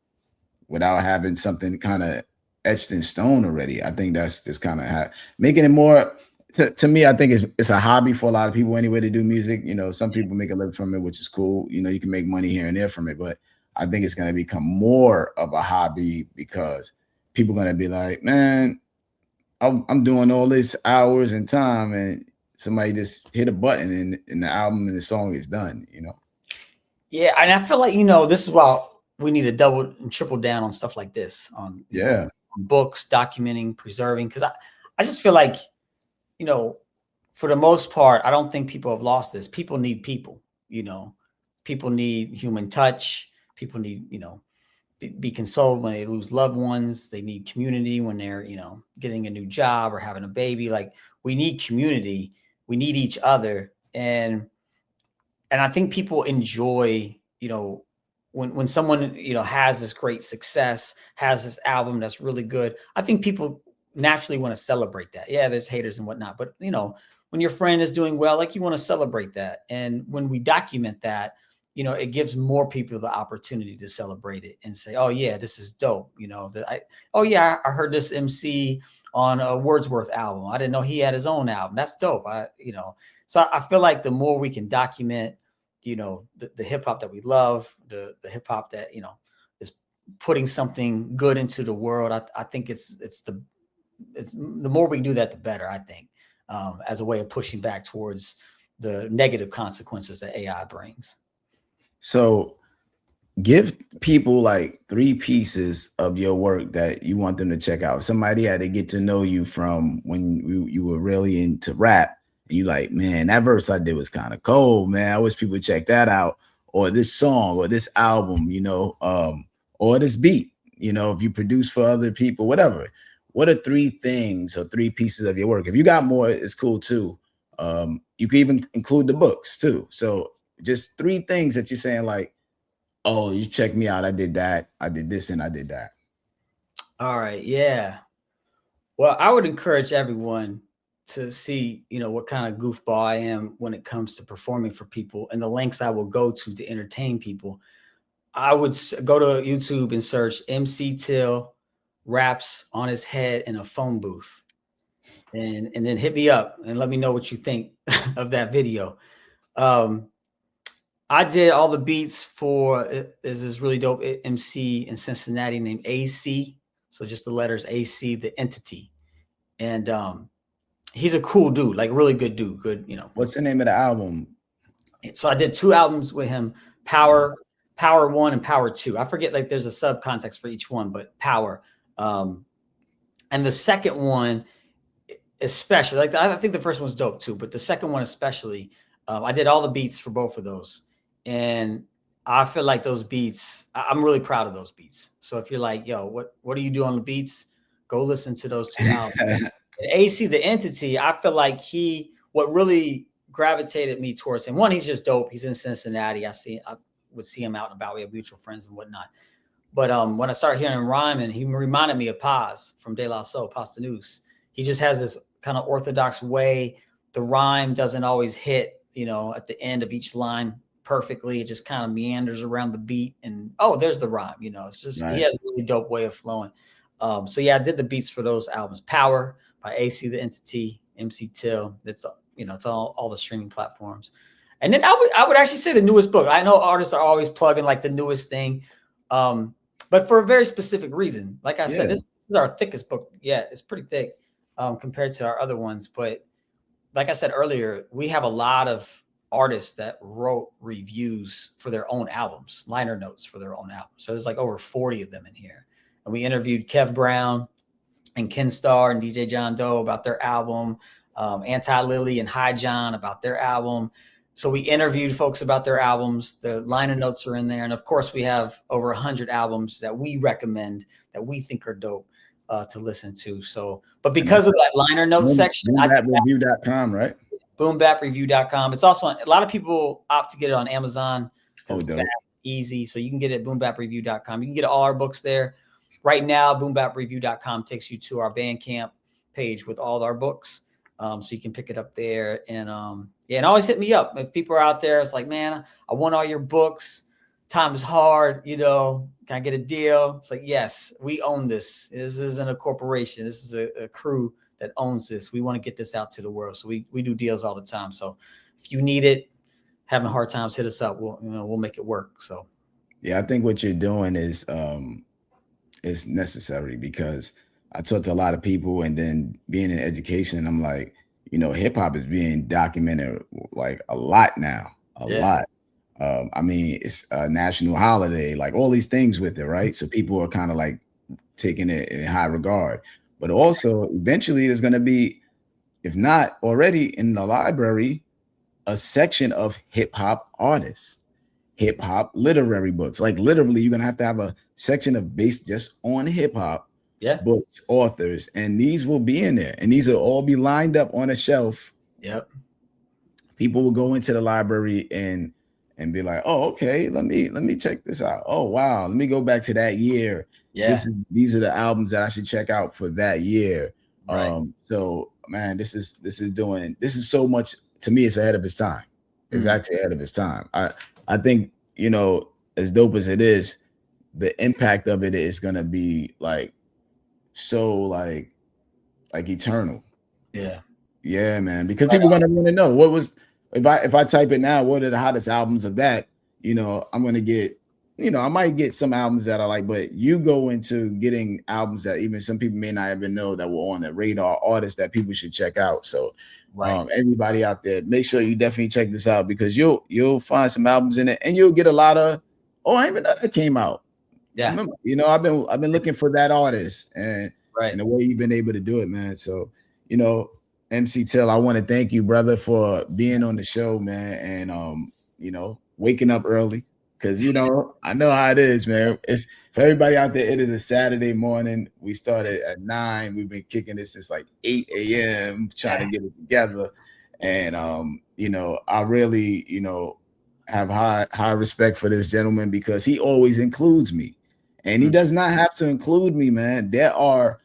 having something kind of etched in stone already. I think that's just kind of making it more to me. I think it's a hobby for a lot of people anyway to do music. Some people make a living from it, which is cool. You can make money here and there from it, but I think it's going to become more of a hobby because people are going to be like, man, I'm doing all this hours and time, and somebody just hit a button and the album and the song is done. Yeah, and I feel like this is why we need to double and triple down on stuff like this, on on books, documenting, preserving, because I just feel like for the most part, I don't think people have lost this. People need people. People need human touch. People need be consoled when they lose loved ones. They need community when they're getting a new job or having a baby. Like, we need community. We need each other, and I think people enjoy when someone has this great success, has this album that's really good. I think people naturally want to celebrate that. Yeah, there's haters and whatnot, but when your friend is doing well, like, you want to celebrate that. And when we document that, it gives more people the opportunity to celebrate it and say, oh yeah, this is dope. I heard this MC on a Wordsworth album. I didn't know he had his own album. That's dope. So I feel like the more we can document, the hip hop that we love, the hip hop that, is putting something good into the world. I think it's the more we can do that, the better, I think, as a way of pushing back towards the negative consequences that AI brings. So give people like 3 pieces of your work that you want them to check out. Somebody had to get to know you from when you were really into rap. And you like, man, that verse I did was kind of cold, man. I wish people would check that out. Or this song, or this album, or this beat, if you produce for other people, whatever. What are 3 things or 3 pieces of your work? If you got more, it's cool too. You can even include the books too. So just 3 things that you're saying like, oh, you check me out. I did that. I did this and I did that. All right. Yeah. Well, I would encourage everyone to see, what kind of goofball I am when it comes to performing for people and the lengths I will go to entertain people. I would go to YouTube and search MC Till raps on his head in a phone booth, and then hit me up and let me know what you think of that video. I did all the beats for there's this really dope MC in Cincinnati named AC. So just the letters AC, the entity. And he's a cool dude, like really good dude. Good, What's the name of the album? So I did 2 albums with him, Power 1 and Power 2. I forget, like, there's a subcontext for each one, but Power. And the second one, especially, like, I think the first one's dope too, but the second one especially, I did all the beats for both of those. And I feel like those beats, I'm really proud of those beats. So if you're like, yo, what do you do on the beats? Go listen to those 2 albums. AC, the entity, I feel like what really gravitated me towards him. One, he's just dope. He's in Cincinnati. I would see him out and about. We have mutual friends and whatnot. But when I started hearing him rhyming, he reminded me of Paz from De La Soul, Paz the Noose. He just has this kind of orthodox way. The rhyme doesn't always hit, at the end of each line perfectly. It just kind of meanders around the beat, and there's the rhyme. It's just right. He has a really dope way of flowing. So yeah, I did the beats for those albums. Power by AC the Entity, MC Till. That's it's all the streaming platforms. And then I would actually say the newest book. I know artists are always plugging like the newest thing, but for a very specific reason. Like I said, this is our thickest book. Yeah, it's pretty thick compared to our other ones. But like I said earlier, we have a lot of artists that wrote reviews for their own albums, liner notes for their own albums. So there's like over 40 of them in here. And we interviewed Kev Brown and Ken Starr and DJ John Doe about their album, Anti Lily and Hi John about their album. So we interviewed folks about their albums. The liner notes are in there. And of course, we have over 100 albums that we recommend that we think are dope. to listen to. So, but because of that liner notes section, BoomBapReview.com, right? BoomBapReview.com. It's also a lot of people opt to get it on Amazon because it's dope. fast, easy. So you can get it at BoomBapReview.com. You can get all our books there. Right now, BoomBapReview.com takes you to our Bandcamp page with all our books. So you can pick it up there. And yeah, and always hit me up. If people are out there, it's like, man, I want all your books. Time is hard, you know, can I get a deal? It's like, yes, we own this. This isn't a corporation. This is a crew that owns this. We want to get this out to the world. So we do deals all the time. So if you need it, having hard times, hit us up. We'll make it work. So yeah, I think what you're doing is necessary, because I talk to a lot of people, and then being in education, I'm like, you know, hip hop is being documented like a lot now, a lot. I mean, it's a national holiday, like all these things with it, right? So people are kind of like taking it in high regard. But also, eventually, there's going to be, if not already in the library, a section of hip hop artists, hip hop literary books. Like literally, you're going to have a section of based just on hip hop books, authors, and these will be in there. And these will all be lined up on a shelf. Yep. People will go into the library and be like, oh, okay, let me check this out. Oh, wow, let me go back to that year. Yeah. These are the albums that I should check out for that year. Right. So man, this is so much, to me, it's ahead of its time. It's actually ahead of its time. I think, you know, as dope as it is, the impact of it is gonna be like so like eternal. Yeah, man. Because people are gonna want to know what was, if I type it now, what are the hottest albums of that? You know, I'm gonna get, you know, I might get some albums that I like, but you go into getting albums that even some people may not even know that were on the radar, artists that people should check out. So everybody out there, make sure you definitely check this out, because you'll find some albums in it, and you'll get a lot of, oh, I even know that came out. Yeah. Remember, you know, I've been looking for that artist, and the way you've been able to do it, man. So, you know, MC Till, I want to thank you, brother, for being on the show, man, and you know, waking up early, because you know, I know how it is, man. It's for everybody out there. It is a Saturday morning. We started at 9. We've been kicking this since like 8 a.m. trying to get it together, and you know, I really, you know, have high respect for this gentleman, because he always includes me, and he does not have to include me, man. There are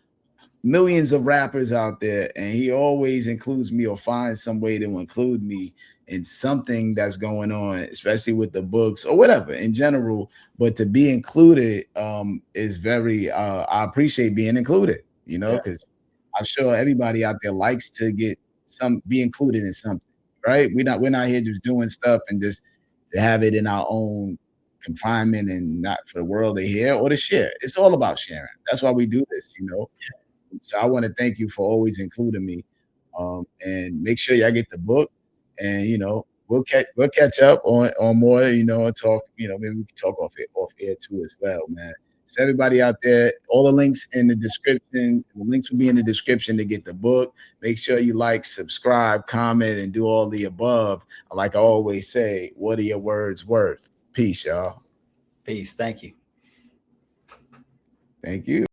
millions of rappers out there, and he always includes me or finds some way to include me in something that's going on, especially with the books or whatever in general. But to be included is very I appreciate being included, you know, because I'm sure everybody out there likes to be included in something, right? We're not here just doing stuff and just to have it in our own confinement and not for the world to hear or to share. It's all about sharing. That's why we do this, you know. So I want to thank you for always including me, and make sure y'all get the book, and you know, we'll catch up on more, you know, and talk, you know, maybe we can talk off air too as well, man. So everybody out there, all the links in the description. The links will be in the description to get the book. Make sure you like, subscribe, comment, and do all the above. Like I always say, what are your words worth? Peace, y'all. Peace. Thank you. Thank you.